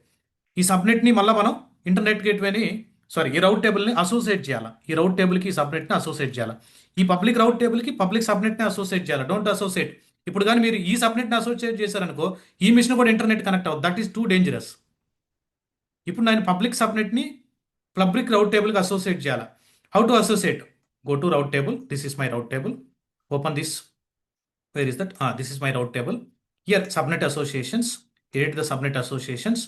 ఈ సబ్నెట్ని మళ్ళీ మనం ఇంటర్నెట్ గేట్వేని ఈ రౌట్ టేబుల్ని అసోసియేట్ చేయాలా? ఈ రౌట్ టేబుల్కి ఈ సబ్నెట్ని అసోసియేట్ చేయాలా? ఈ పబ్లిక్ రౌట్ టేబుల్కి పబ్లిక్ సబ్నెట్ని అసోసియేట్ చేయాలా? Don't associate. ఇప్పుడు కానీ మీరు ఈ సబ్నెట్ని అసోసియేట్ చేశారనుకో ఈ మిషన్ కూడా ఇంటర్నెట్ కనెక్ట్ అవ్వదు. That is too dangerous. ఇప్పుడు నేను పబ్లిక్ సబ్నెట్ని పబ్లిక్ రౌట్ టేబుల్కి అసోసియేట్ చేయాలా? How to associate? Go to route table. This is my route table. Open this. Where is that? This is my route table. Here subnet associations, edit the subnet associations,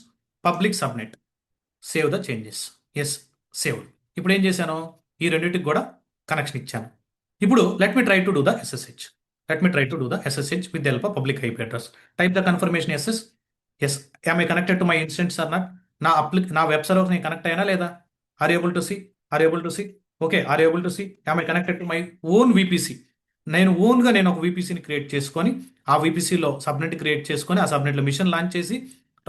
public subnet, save the changes. Yes, save. ఇప్పుడు ఏం చేశాను? ఈ రెండింటికి కూడా కనెక్షన్ ఇచ్చాను. ఇప్పుడు let me try to do the SSH. With the help of public IP address. Type the confirmation SS. Yes. Am I connected to my instance or not? నా వెబ్ సర్వర్ నేను కనెక్ట్ అయ్యానా లేదా? Are you able to see? Okay. Are you able to see? Am I connected to my own VPC? నేను ఒక VPCని క్రియేట్ చేసుకొని ఆ VPCలో సబ్నెట్ క్రియేట్ చేసుకొని ఆ సబ్నెట్లో మిషన్ లాంచ్ చేసి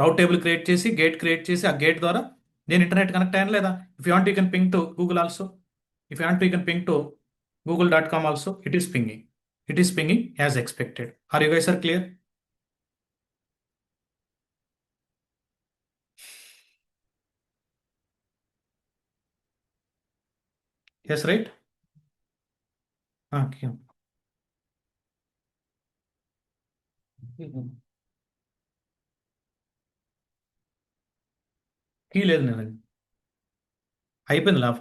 రౌట్ టేబుల్ క్రియేట్ చేసి గేట్ క్రియేట్ చేసి ఆ గేట్ ద్వారా నేను ఇంటర్నెట్ కనెక్ట్ అయ్యాను లేదా? If you want you can ping to Google also. If you want you can ping to google.com also. It is pinging as expected. Are you guys clear? Yes, right? Okay. Key లేదు నేను, అయిపోయింది లాభ.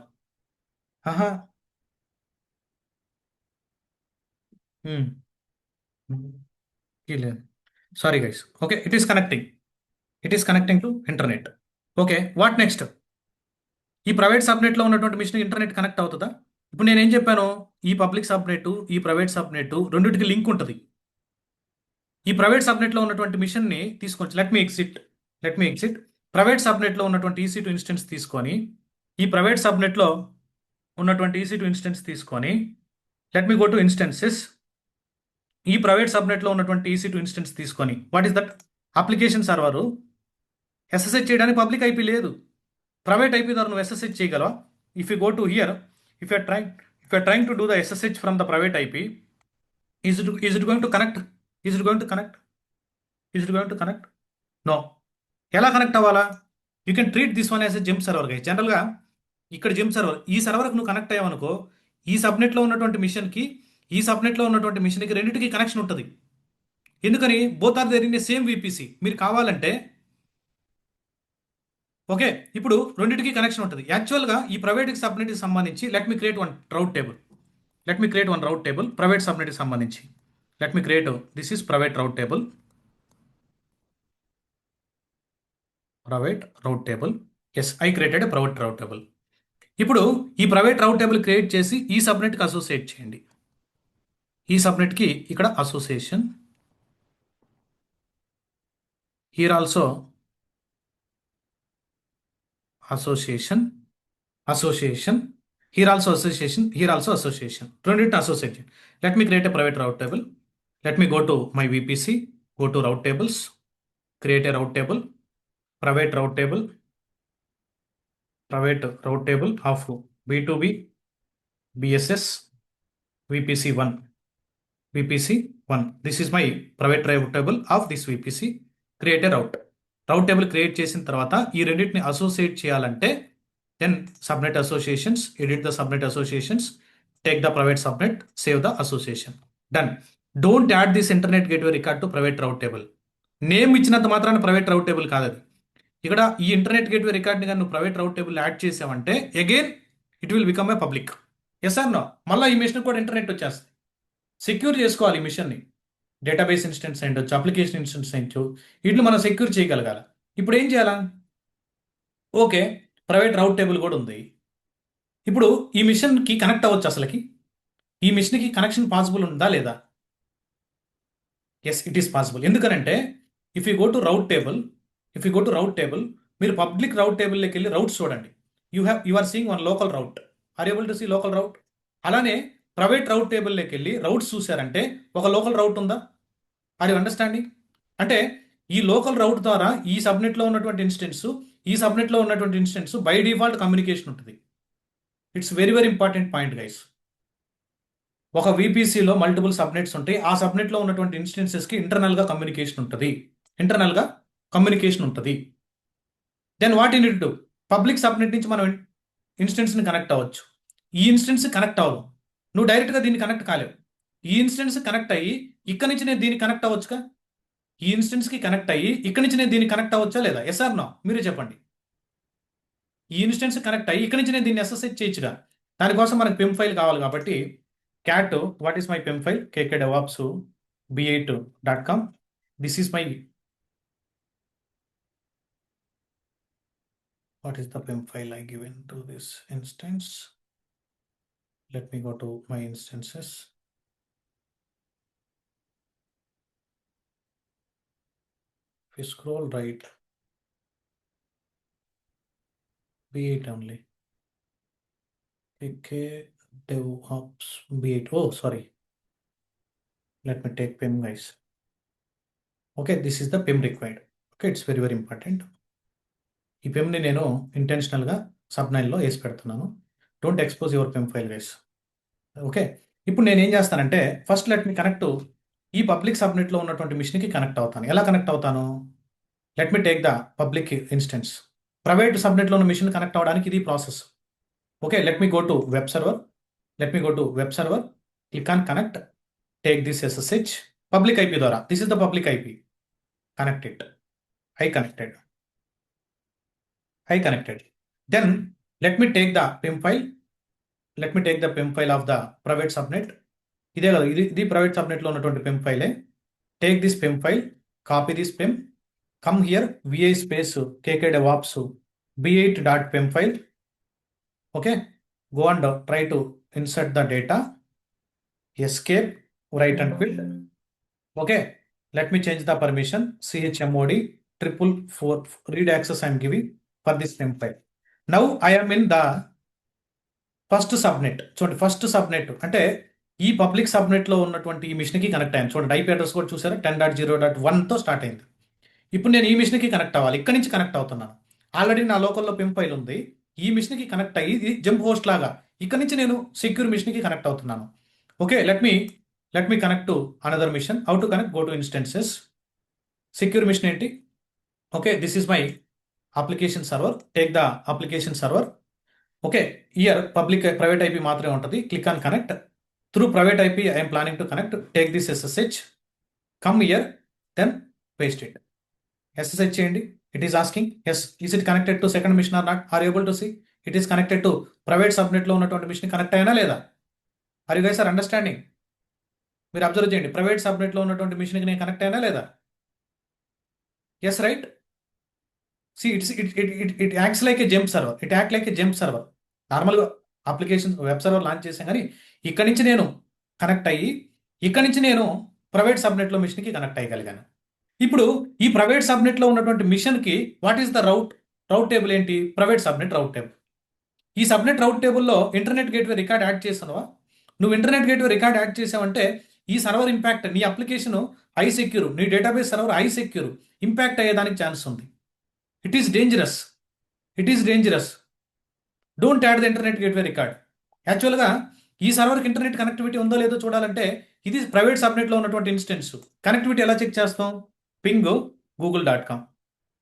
కీ లేదు. Sorry guys. Okay, it is connecting to internet. Okay, what next? ఈ ప్రైవేట్ సబ్నెట్లో ఉన్నటువంటి మిషన్ ఇంటర్నెట్ కనెక్ట్ అవుతుందా? ఇప్పుడు నేనేం చెప్పాను? ఈ పబ్లిక్ సబ్నెట్, ఈ ప్రైవేట్ సబ్నెట్ రెండింటికి లింక్ ఉంటుంది. ఈ ప్రైవేట్ సబ్నెట్లో ఉన్నటువంటి మిషన్ని తీసుకొని లెట్ మీ ఎగ్జిట్. ప్రైవేట్ సబ్నెట్లో ఉన్నటువంటి EC2 ఇన్స్టెన్స్ తీసుకొని ఈ ప్రైవేట్ సబ్నెట్లో ఉన్నటువంటి EC2 ఇన్స్టెన్స్ తీసుకొని let me go to instances. ఈ ప్రైవేట్ సబ్నెట్లో ఉన్నటువంటి EC2 ఇన్స్టెన్స్ తీసుకొని what is that application server SSH చేయడానికి పబ్లిక్ IP లేదు. ప్రైవేట్ IP ద్వారా నువ్వు SSH చేయగలవా? If you go to here, if you are trying to do the SSH from the private IP, is it going to connect? Is it going to connect? Is it going to connect? No. ఎలా కనెక్ట్ అవ్వాలా? You can treat this one as a gem server guys. జనరల్గా ఇక్కడ జెమ్ సర్వర్, ఈ సర్వర్కి నువ్వు కనెక్ట్ అయ్యావనుకో, ఈ సబ్నెట్లో ఉన్నటువంటి మిషన్కి ఈ సబ్నెట్లో ఉన్నటువంటి మిషన్కి రెండింటికి కనెక్షన్ ఉంటుంది. ఎందుకని? Both are there in a same VPC. మీరు కావాలంటే ఓకే, ఇప్పుడు రెండింటికి కనెక్షన్ ఉంటుంది. యాక్చువల్గా ఈ ప్రైవేట్ సబ్నెట్కి సంబంధించి let me create one route table private సబ్నెట్కి సంబంధించి. Let me create, this is private route table. Yes, I created private route table. ఇప్పుడు ఈ ప్రైవేట్ రౌట్ టేబుల్ క్రియేట్ చేసి ఈ సబ్నెట్కి అసోసియేట్ చేయండి. ఈ సబ్నెట్కి ఇక్కడ association, here also association, here also association, రెండింటిని అసోసియేట్ చేయండి. Let me create a private route table. Let me go to my VPC, go to route tables, create a route table, private route table of B2B, BSS, VPC1. This is my private route table of this VPC. Create a route table create చేసిన తర్వాత ఈ రెండింటిని అసోసియేట్ చేయాలంటే then subnet associations, edit the subnet associations, take the private subnet, save the association. Done. Don't add this internet gateway record to private route table. Name ఇచ్చినంత మాత్రాన ప్రైవేట్ రౌట్ టేబుల్ కాదు అది. ఇక్కడ ఈ ఇంటర్నెట్ గేట్వే రికార్డ్ని కానీ నువ్వు ప్రైవేట్ రౌట్ టేబుల్ యాడ్ చేసావంటే again it will become a public. Yes or no? మళ్ళీ ఈ మిషన్ కూడా ఇంటర్నెట్ వచ్చేస్తుంది. సెక్యూర్ చేసుకోవాలి ఈ మిషన్ని. డేటాబేస్ ఇన్స్టెన్స్ అయ్యొచ్చు, అప్లికేషన్ ఇన్స్టెన్స్ అయ్యొచ్చు, వీటిని మనం సెక్యూర్ చేయగలగాల. ఇప్పుడు ఏం చేయాలా? ఓకే, ప్రైవేట్ రౌట్ టేబుల్ కూడా ఉంది. ఇప్పుడు ఈ మిషన్కి కనెక్ట్ అవ్వచ్చు. అసలుకి ఈ మిషన్కి కనెక్షన్ పాసిబుల్ ఉందా లేదా? Yes, it is possible. ఎందుకనంటే if you go to route table, మీరు పబ్లిక్ రౌట్ టేబుల్లోకి వెళ్ళి రౌట్స్ చూడండి. You are seeing one local route. Are able to see local route? అలానే ప్రైవేట్ రౌట్ టేబుల్లోకి వెళ్ళి రౌట్స్ చూసారంటే ఒక లోకల్ రౌట్ ఉందా? Are you understanding? అంటే ఈ లోకల్ రౌట్ ద్వారా ఈ సబ్నెట్లో ఉన్నటువంటి ఇన్స్టెన్స్ బై డిఫాల్ట్ కమ్యూనికేషన్ ఉంటుంది. It's very very important point guys. ఒక VPCలో మల్టిపుల్ సబ్నెట్స్ ఉంటాయి. ఆ సబ్నెట్లో ఉన్నటువంటి ఇన్స్టెన్సెస్కి ఇంటర్నల్గా కమ్యూనికేషన్ ఉంటుంది. Then what in it do? Public subnet నుంచి మనం ఇన్స్టెన్స్ని కనెక్ట్ అవ్వచ్చు. ఈ ఇన్స్టెన్స్ కనెక్ట్ అవ్వదు. నువ్వు డైరెక్ట్గా దీన్ని కనెక్ట్ కాలేవు. ఈ ఇన్స్టెన్స్ కనెక్ట్ అయ్యి ఇక్కడి నుంచి నేను దీన్ని కనెక్ట్ అవ్వచ్చుగా. ఈ ఇన్స్టెన్స్కి కనెక్ట్ అయ్యి ఇక్కడి నుంచి నేను దీన్ని కనెక్ట్ అవ్వచ్చా లేదా? Yes or no? మీరే చెప్పండి. ఈ ఇన్స్టెన్స్ కనెక్ట్ అయ్యి ఇక్కడి నుంచి నేను దీన్ని SSH చేయొచ్చుగా. దానికోసం మనకు PIM ఫైల్ కావాలి కాబట్టి cat, what is my PIM file? KKDevOps b8.com. This is my, what is the PIM file I given to this instance? Let me go to my instances. If you scroll right, B8 only. KKDevOps B8. Oh, sorry. Let me take PIM, guys. Okay, this is the PIM required. Okay, it's very very important. ఈ PIMని నేను ఇంటెన్షనల్గా సబ్9లో వేసి పెడుతున్నాను. Don't expose your PIM file guys. Okay, ఇప్పుడు నేను ఏం చేస్తానంటే ఫస్ట్ లెట్ మీ కనెక్ట్ ఈ పబ్లిక్ సబ్నెట్లో ఉన్నటువంటి మిషన్కి కనెక్ట్ అవుతాను. ఎలా కనెక్ట్ అవుతాను? Let me take the public instance. Private సబ్నెట్లో ఉన్న మిషన్ కనెక్ట్ అవ్వడానికి ఇది process. Okay, let me go to web server. Click on connect, take this SSH public IP ద్వారా. This is the public IP. Connect it. I connected. Then let me take the PIM file of the private subnet. ఇదే కదా, ఇది ప్రైవేట్ సబ్నెట్లో ఉన్నటువంటి PIM ఫైలే. Take this PIM file, copy this PIM, come here vi space KKDevOps b8.pim file. Okay, go and try to insert the data, escape, write and quit. Okay, let me change the permission, chmod 444 read access I am giving for this PIM file. Now I am in the first subnet. చూడండి, ఫస్ట్ సబ్నెట్ అంటే ఈ పబ్లిక్ సబ్నెట్లో ఉన్నటువంటి ఈ మిషన్కి కనెక్ట్ అయ్యాను. చూడండి ఐపీ అడ్రస్ కూడా చూసారా 10.0.1తో స్టార్ట్ అయింది. ఇప్పుడు నేను ఈ మిషన్కి కనెక్ట్ అవ్వాలి. ఇక్కడి నుంచి కనెక్ట్ అవుతున్నాను. ఆల్రెడీ నా లోకల్లో పిన్ ఫైల్ ఉంది. ఈ మిషన్కి కనెక్ట్ అయ్యి ఇది జంప్ హోస్ట్ లాగా ఇక్కడ నుంచి నేను సెక్యూర్ మిషన్కి కనెక్ట్ అవుతున్నాను. Okay, let me connect to another machine. How to connect? Go to instances. Secure machine ఏంటి? Okay, this is my application server. Take the application server. Okay, here private IP మాత్రమే ఉంటుంది. Click on connect. Through private IP I'm planning to connect. Take this SSH. Come here, then paste it. SSH చేయండి. It is asking yes is it connected to second machine or not? Are able to see it is connected to private సబ్నెట్లో ఉన్నటువంటి మిషన్ కనెక్ట్ అయినా లేదా? Are you guys are understanding? మీరు అబ్జర్వ్ చేయండి. ప్రైవేట్ సబ్నెట్లో ఉన్నటువంటి మిషన్కి నేను కనెక్ట్ అయినా లేదా? Yes, right. See it acts like a jump server. It act like a jump server. నార్మల్గా అప్లికేషన్ వెబ్ సర్వర్ లాంచ్ చేసాం, కానీ ఇక్కడి నుంచి నేను కనెక్ట్ అయ్యి ఇక్కడి నుంచి నేను ప్రైవేట్ సబ్నెట్లో మిషన్కి కనెక్ట్ అయ్యగలిగాను. ఇప్పుడు ఈ ప్రైవేట్ సబ్నెట్లో ఉన్నటువంటి మిషన్కి what is the route table ఏంటి? Private subnet route table. ఈ సబ్నెట్ రౌట్ టేబుల్లో ఇంటర్నెట్ గేట్వే రికార్డ్ యాడ్ చేసావా? నువ్వు ఇంటర్నెట్ గేట్వే రికార్డ్ యాడ్ చేసావంటే ఈ సర్వర్ ఇంపాక్ట్, నీ అప్లికేషన్ హై సెక్యూర్, నీ database server high secure, impact అయ్యేదానికి ఛాన్స్ ఉంది. It is dangerous. Don't add the internet gateway record. యాక్చువల్గా ఈ సర్వర్కి ఇంటర్నెట్ కనెక్టివిటీ ఉందో లేదో చూడాలంటే ఇది ప్రైవేట్ సబ్నెట్లో ఉన్నటువంటి ఇన్స్టెన్స్. కనెక్టివిటీ ఎలా చెక్ చేస్తాం? Ping google.com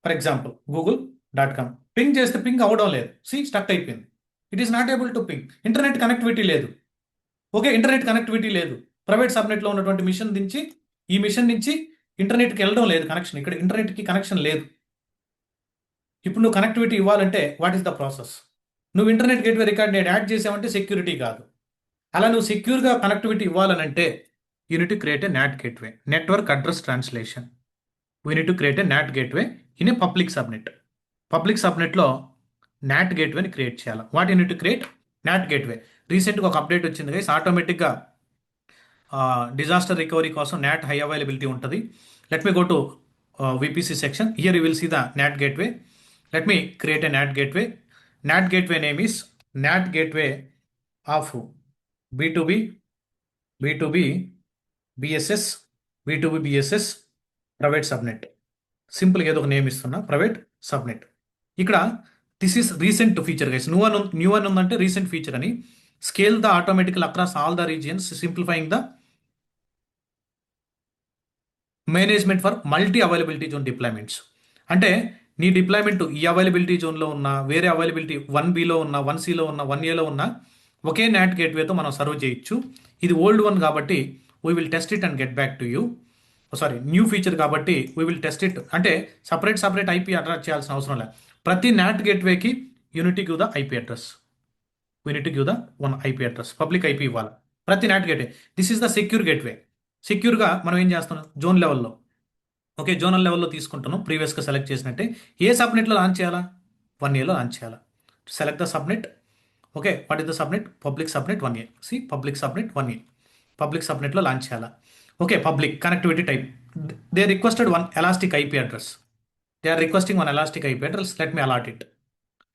for example. google.com ping చేస్తే పింగ్ అవ్వడం లేదు. స్టక్ అయిపోయింది. It is not able to ping. Internet connectivity లేదు. ఓకే, ఇంటర్నెట్ కనెక్టివిటీ లేదు. ప్రైవేట్ సబ్నెట్లో ఉన్నటువంటి మిషన్ నుంచి ఈ మిషన్ నుంచి ఇంటర్నెట్కి వెళ్ళడం లేదు కనెక్షన్. ఇక్కడ ఇంటర్నెట్కి కనెక్షన్ లేదు. ఇప్పుడు నువ్వు కనెక్టివిటీ ఇవ్వాలంటే వాట్ ఈస్ ద ప్రాసెస్? నువ్వు ఇంటర్నెట్ గేట్వే రికార్డ్ నేను యాడ్ చేసావంటే సెక్యూరిటీ కాదు. అలా నువ్వు సెక్యూర్గా కనెక్టివిటీ ఇవ్వాలనంటే you need to create a NAT gateway, network address translation. We need to create a NAT gateway in a public subnet. Public సబ్నెట్లో NAT గేట్వేని క్రియేట్ చేయాలి. What you need to create? NAT gateway. రీసెంట్గా ఒక అప్డేట్ వచ్చింది గైస్. ఆటోమేటిక్గా డిజాస్టర్ రికవరీ కోసం NAT హై అవైలబిలిటీ ఉంటుంది. Let me go to VPC section. Here you will see the NAT gateway. Let me create a NAT gateway. NAT gateway name is NAT gateway of B2B, BSS, B2B BSS private subnet. సింపుల్గా ఏదో ఒక నేమ్ ఇస్తున్నా, ప్రైవేట్ సబ్నెట్. ఇక్కడ this is recent feature guys. New అని ఉందంటే రీసెంట్ ఫీచర్ అని. Scale the automatical across all the regions, simplifying the management for multi availability zone deployments. అంటే నీ డిప్లాయ్మెంట్ ఈ అవైలబిలిటీ జోన్లో ఉన్న, వేరే అవైలబిలిటీ 1Bలో ఉన్న, 1Cలో ఉన్న, 1Aలో ఉన్న ఒకే NAT గేట్వేతో మనం సర్వ్ చేయొచ్చు. ఇది ఓల్డ్ వన్ కాబట్టి we will test it and get back to you. New feature కాబట్టి వీ విల్ టెస్ట్ ఇట్. అంటే సపరేట్ IP అడ్రస్ చేయాల్సిన అవసరం లేదు. ప్రతి NAT గేట్వేకి you need to give the IP address. We need to give the one IP address, public IP ఇవ్వాలి ప్రతి NAT gateway. This is the secure gateway. సెక్యూర్గా మనం ఏం చేస్తున్నాం? జోన్ లెవెల్లో, ఓకే, జోనల్ లెవెల్లో తీసుకుంటున్నాం. ప్రీవియస్గా సెలెక్ట్ చేసినట్టే ఏ సబ్నెట్లో లాంచ్ చేయాలా? 1Aలో లాంచ్ చేయాలా? Select the subnet. Okay, what is the subnet? Public subnet 1A. Public subnet 1A. Public సబ్నెట్లో లాంచ్ చేయాలా? Okay, public connectivity type. They requested one elastic IP address. They are requesting one elastic IP address. Let me allot it.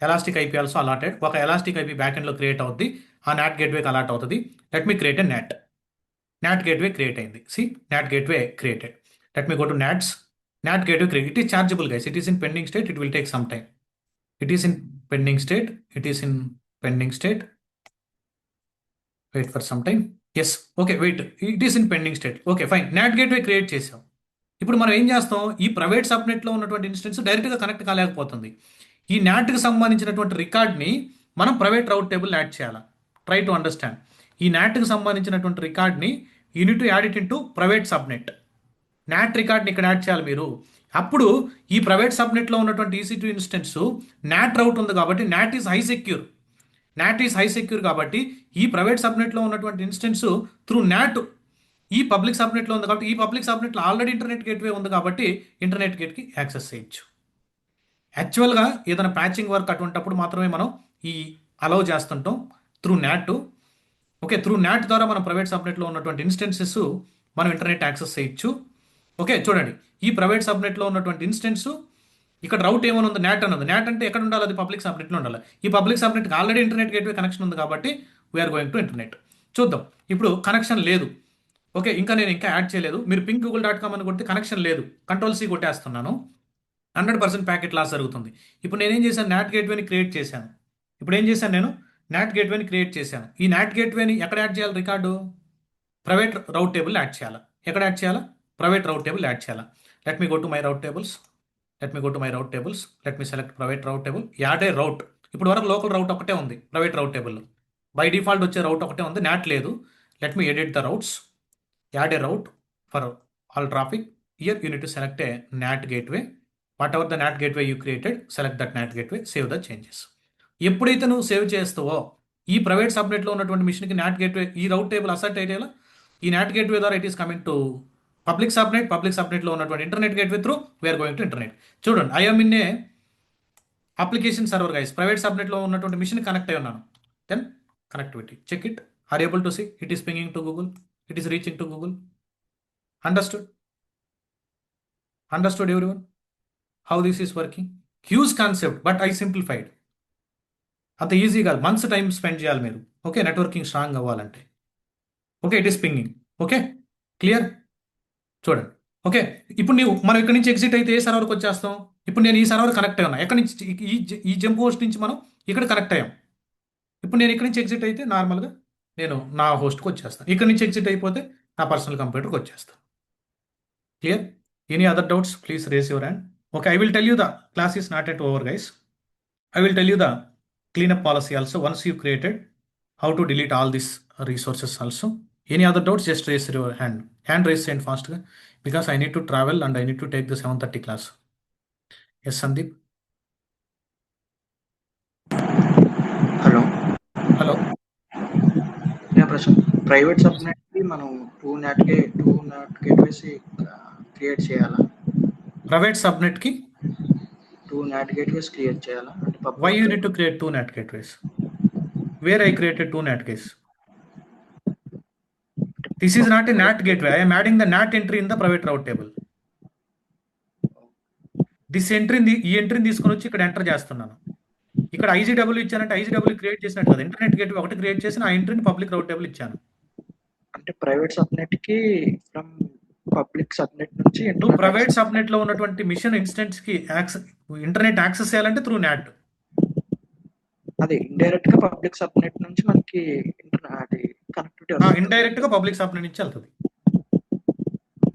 Elastic IP also allotted. ఒక ఎలాస్టిక్ IP బ్యాక్ ఎండ్లో క్రియేట్ అవుద్ది. ఆ NAT గేట్వేకి అలాట్ అవుతుంది. Let me create a NAT gateway create అయింది. NAT gateway created. Let me go to NATs. NAT gateway create. It is chargeable guys. It is in pending state. It will take some time. It is in pending state. Wait for some time. Yes. Okay, wait. It is in pending state. Okay, fine. NAT gateway create చేసాం. ఇప్పుడు మనం ఏం చేస్తాం? ఈ ప్రైవేట్ సబ్నెట్లో ఉన్నటువంటి ఇన్స్టెన్స్ డైరెక్ట్గా కనెక్ట్ కాలేకపోతుంది. ఈ NATకి సంబంధించినటువంటి రికార్డ్ని మనం ప్రైవేట్ రౌట్ టేబుల్ యాడ్ చేయాలి. Try to understand. ఈ NATకి సంబంధించినటువంటి రికార్డ్ని you need to add it in to private subnet. NAT రికార్డ్ని ఇక్కడ యాడ్ చేయాలి మీరు. అప్పుడు ఈ ప్రైవేట్ సబ్నెట్లో ఉన్నటువంటి EC2 ఇన్స్టెన్స్ NAT రౌట్ ఉంది కాబట్టి NAT ఈజ్ హై సెక్యూర్ కాబట్టి ఈ ప్రైవేట్ సబ్నెట్లో ఉన్నటువంటి ఇన్స్టెన్స్ త్రూ NAT ఈ పబ్లిక్ సబ్నెట్లో ఉంది కాబట్టి ఈ పబ్లిక్ సబ్నెట్లో ఆల్రెడీ ఇంటర్నెట్ గేట్వే ఉంది కాబట్టి ఇంటర్నెట్ గేట్కి యాక్సెస్ చేయొచ్చు. యాక్చువల్గా ఏదైనా ప్యాచింగ్ వర్క్ అటువంటిప్పుడు మాత్రమే మనం ఈ అలౌ చేస్తుంటాం through NAT. Okay, through NAT ద్వారా మనం ప్రైవేట్ సబ్నెట్లో ఉన్నటువంటి ఇన్స్టెన్సెస్ మనం ఇంటర్నెట్ యాక్సెస్ చేయొచ్చు. ఓకే, చూడండి ఈ ప్రైవేట్ సబ్నెట్లో ఉన్నటువంటి ఇన్స్టెన్స్ ఇక్కడ రౌట్ ఏమైనా ఉంది? NAT అన్నది. NAT అంటే ఎక్కడ ఉండాలి? అది పబ్లిక్ సబ్నెట్లో ఉండాలి. ఈ పబ్లిక్ సబ్నెట్కి ఆల్రెడీ ఇంటర్నెట్ గేట్వే కనెక్షన్ ఉంది కాబట్టి వీఆర్ గోయింగ్ టు ఇంటర్నెట్. చూద్దాం. ఇప్పుడు కనెక్షన్ లేదు. ఓకే, నేను ఇంకా యాడ్ చేయలేదు. మీరు పింక్ గూగుల్ డాట్ కామ్ అని కొడితే కనెక్షన్ లేదు. కంట్రోల్ సి కొట్టేస్తున్నాను. 100% ప్యాకెట్ లాస్ జరుగుతుంది. ఇప్పుడు నేనేం చేశాను, నాట్ గేట్వేని క్రియేట్ చేశాను. ఇప్పుడు ఏం చేశాను, నేను నాట్ గేట్వేని క్రియేట్ చేశాను. ఈ నాట్ గేట్వేని ఎక్కడ యాడ్ చేయాలి, record private route table add చేయాలా? ఎక్కడ యాడ్ చేయాలా? ప్రైవేట్ రౌట్ టేబుల్ యాడ్ చేయాలా? Let me go to my route tables. Let me select private route table, add a route. ఇప్పుడు వరకు లోకల్ రౌట్ ఒకటే ఉంది ప్రైవేట్ రౌట్ టేబుల్లో. బై డిఫాల్ట్ వచ్చే రౌట్ ఒకటే ఉంది, నాట్ లేదు. Let me edit the routes, add a route for all traffic. Here you need to select a NAT gateway. Whatever the NAT gateway you created, select that NAT gateway, save the changes. ఎప్పుడైతే నువ్వు సేవ్ చేస్తావో ఈ ప్రైవేట్ సబ్నెట్లో ఉన్నటువంటి మిషన్కి నాట్ గేట్వే ఈ రౌట్ టేబుల్ అసెట్ అయ్యేలా ఈ నాట్ గేట్వే ద్వారా it is coming to public సబ్నెట్లో ఉన్నటువంటి internet gateway through we are going to internet. చూడండి, I'm in a application server guys. Private సబ్నెట్లో ఉన్నటువంటి మిషన్ కనెక్ట్ అయి ఉన్నాను. Then connectivity check it. Are able to see it is pinging to Google, it is reaching to Google. Understood everyone? How this is working? Huge concept, but I simplified. అంత ఈజీ కాదు, మంత్స్ టైం స్పెండ్ చేయాలి మీరు. ఓకే, నెట్వర్కింగ్ స్ట్రాంగ్ అవ్వాలంటే. Okay, it is pinging. Okay, clear? చూడండి. ఓకే, ఇప్పుడు మనం ఇక్కడ నుంచి ఎగ్జిట్ అయితే ఏ సర్వర్కి వచ్చేస్తాం? ఇప్పుడు నేను ఈ సర్వర్ కనెక్ట్ అయ్యి ఉన్నా. ఎక్కడి నుంచి? ఈ జంప్ హోస్ట్ నుంచి మనం ఇక్కడ కనెక్ట్ అయ్యాం. ఇప్పుడు నేను ఇక్కడ నుంచి ఎగ్జిట్ అయితే నార్మల్గా నేను నా హోస్ట్కి వచ్చేస్తాను. ఇక్కడ నుంచి ఎగ్జిట్ అయిపోతే నా పర్సనల్ కంప్యూటర్కి వచ్చేస్తాను. Clear? Any other doubts? Please raise your hand. Okay, I will tell you the class is not yet over, guys. I will tell you the cleanup policy also. Once you created, how to delete all these resources also. Any other doubts? Just raise your hand. Hand raise and fast, because I need to travel and I need to take the 7:30 class. Yes, Sandeep. Hello. Yeah, Prashant. Private subnet కి మనం టూ నాట్ గేట్వేస్ క్రియేట్ చేయాలా? Private subnet ki? 2 NAT gateways create చేయాలా? అంటే Why you need to create 2 NAT gateways? Where I created 2 NAT gateways? This is not a NAT gateway. I am adding the NAT entry in the private route table. This entry ఈ ఎంట్రీని తీసుకొని వచ్చి ఇక్కడ ఎంటర్ చేస్తున్నాను. ఇక్కడ IGW ఇచ్చానంటే IGW క్రియేట్ చేసినట్టు కదా, ఇంటర్నెట్ గేట్వే ఒకటి క్రియేట్ చేసి ఆ ఎంట్రీని పబ్లిక్ రౌట్ టేబుల్ ఇచ్చాను. అంటే ప్రైవేట్ సబ్నెట్ కి ఫ్రమ్ పబ్లిక్ సబ్నెట్ నుంచి ప్రైవేట్ సబ్నెట్ లో ఉన్నటువంటి మిషన్ ఇన్స్టెన్స్ కి ఇంటర్నెట్ యాక్సెస్ చేయాలంటే త్రూ నాట్. అది ఇండైరెక్ట్ గా పబ్లిక్ సబ్నెట్ నుంచి మనకి అది కనెక్టివిటీ ఇండైరెక్ట్ గా పబ్లిక్ సబ్నెట్ నుంచి వెళ్తుంది.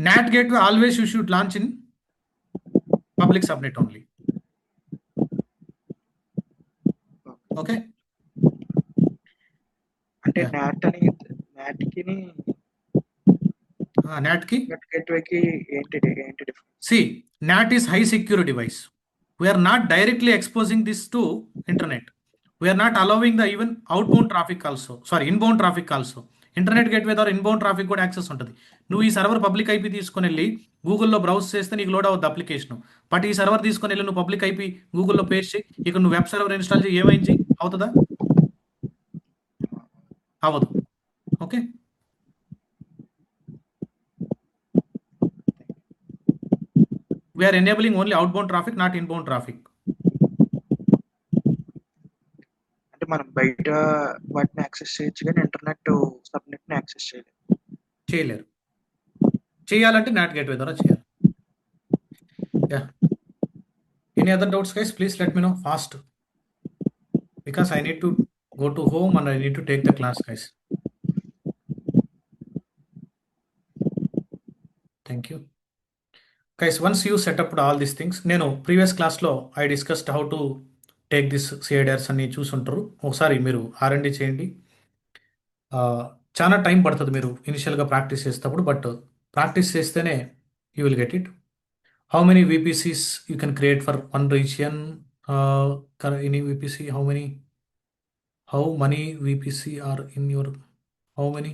Not gateway always you should launch in public subnet only. Okay, అంటే నాట్ కి గేట్వే కి ఏంటి difference? See, NAT is high security device. We are not directly exposing this to internet. We are not allowing the even outbound traffic also. Sorry, inbound traffic also. Internet gateway ద్వారా ఇన్బౌండ్ ట్రాఫిక్ కూడా యాక్సెస్ ఉంటుంది. నువ్వు ఈ సర్వర్ పబ్లిక్ ఐపీ తీసుకొని వెళ్ళి గూగుల్లో బ్రౌజ్ చేస్తే నీకు లోడ్ అవుతుంది అప్లికేషన్. బట్ ఈ సర్వర్ తీసుకొని వెళ్ళి నువ్వు పబ్లిక్ ఐపీ గూగుల్లో పేస్ట్ చేయి, ఇక నువ్వు వెబ్ సర్వర్ ఇన్స్టాల్ చేయి, ఏమైంది? అవుతుందా? అవ్వదు. Okay, we are enabling only outbound traffic, not inbound traffic. అంటే మనం బయట వాటిని యాక్సెస్ చేయొచ్చు కానీ ఇంటర్నెట్ సబ్నెట్ ని యాక్సెస్ చేయలేరు. చేయాలంటే నాట్ గేట్వే ద్వారా చేయాలి. Yeah, any other doubts guys? Please let me know fast, because I need to go to home and I need to take the class, guys. Thank you. Guys, once you set up all these things, నేను ప్రీవియస్ క్లాస్లో I discussed how to take this CIDRs అని చూసుంటారు. ఒకసారి మీరు R&D చేయండి. చాలా టైం పడుతుంది మీరు ఇనిషియల్గా ప్రాక్టీస్ చేసేటప్పుడు, బట్ ప్రాక్టీస్ చేస్తేనే you will get it. How many VPCs you can create for one region? Any VPC, how many VPC are in your, how many?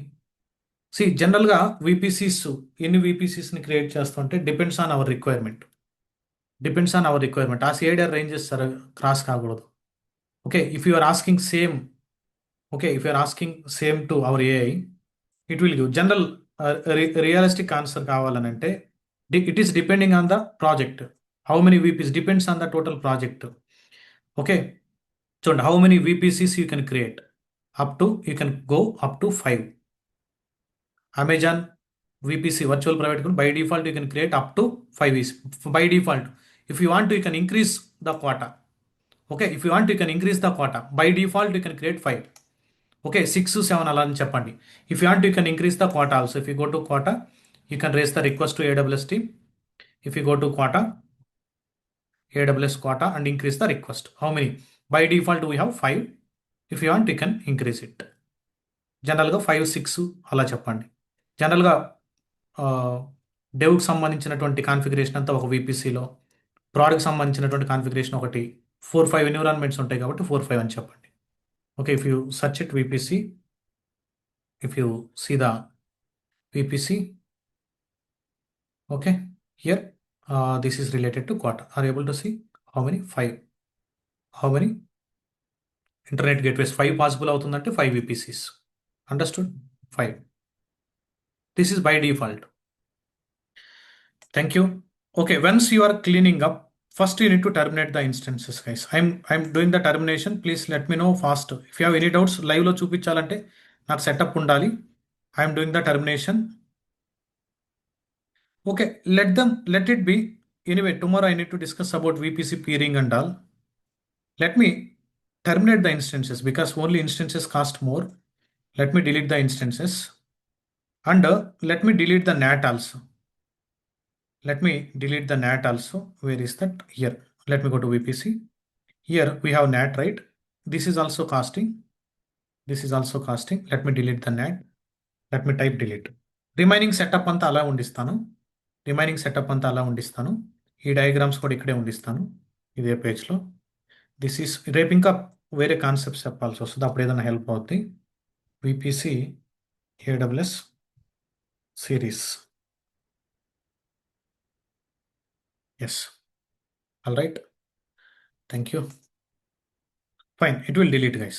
See, జనరల్గా VPCs ఎన్ని VPCsని క్రియేట్ చేస్తుంటే డిపెండ్స్ ఆన్ అవర్ రిక్వైర్మెంట్. ఆ CIDR రేంజెస్ క్రాస్ కాకూడదు. Okay, if you are asking same to our AI, it will give general realistic answer కావాలని అంటే it is depending on the project. How many VPCs depends on the total project. Okay, చూడండి, how many VPCs you can create? You can go up to 5. Amazon VPC, virtual private cloud, by default you can create up to 5 is by default. If you want to, you can increase the quota. Okay, if you want, you can increase the quota. By default you can create 5. Okay, 6 to 7 అలా అని చెప్పండి. If you want, you can increase the quota also. If you go to quota, you can raise the request to AWS team. If you go to quota, AWS quota, and increase the request. How many? By default we have 5. If you want, you can increase it. జనరల్గా 5, 6 అలా చెప్పండి. జనరల్గా డెవ్కి సంబంధించినటువంటి కాన్ఫిగరేషన్ అంతా ఒక VPCలో, ప్రోడక్ట్ సంబంధించినటువంటి కాన్ఫిగరేషన్ ఒకటి 4-5 ఎన్విరాన్మెంట్స్ ఉంటాయి కాబట్టి 4-5 అని చెప్పండి. Okay, if you search it VPC, if you see the VPC, okay, here this is related to quota. Are you able to see how many? 5. How many internet gateways? 5 possible అవుతుందంటే 5 VPCs. Understood? 5. This is by default. Thank you. Okay, once you are cleaning up, first you need to terminate the instances, guys. I'm doing the termination. Please let me know fast. If you have any doubts, live లో చూపించాలంటే నాకు సెటప్ ఉండాలి. I'm doing the termination. Okay, let it be. Anyway, tomorrow I need to discuss about VPC peering and all. Let me terminate the instances because only instances cost more. Let me delete the instances. And let me delete the NAT also. Let me delete the NAT also. Where is that? Here. Let me go to VPC. Here we have NAT, right? This is also costing. This is also costing. Let me delete the NAT. Let me type delete. Remaining setup అంతా అలా ఉండిస్తాను. రిమైనింగ్ సెటప్ అంతా అలా ఉండిస్తాను. ఈ డయాగ్రామ్స్ కూడా ఇక్కడే ఉండిస్తాను ఇదే పేజ్లో. దిస్ ఈస్ రేపు ఇంకా వేరే కాన్సెప్ట్స్ చెప్పాల్సి వస్తుంది, అప్పుడు ఏదైనా హెల్ప్ అవుతుంది. VPC AWS series. Yes. All right. Thank you. Fine. It will delete, guys.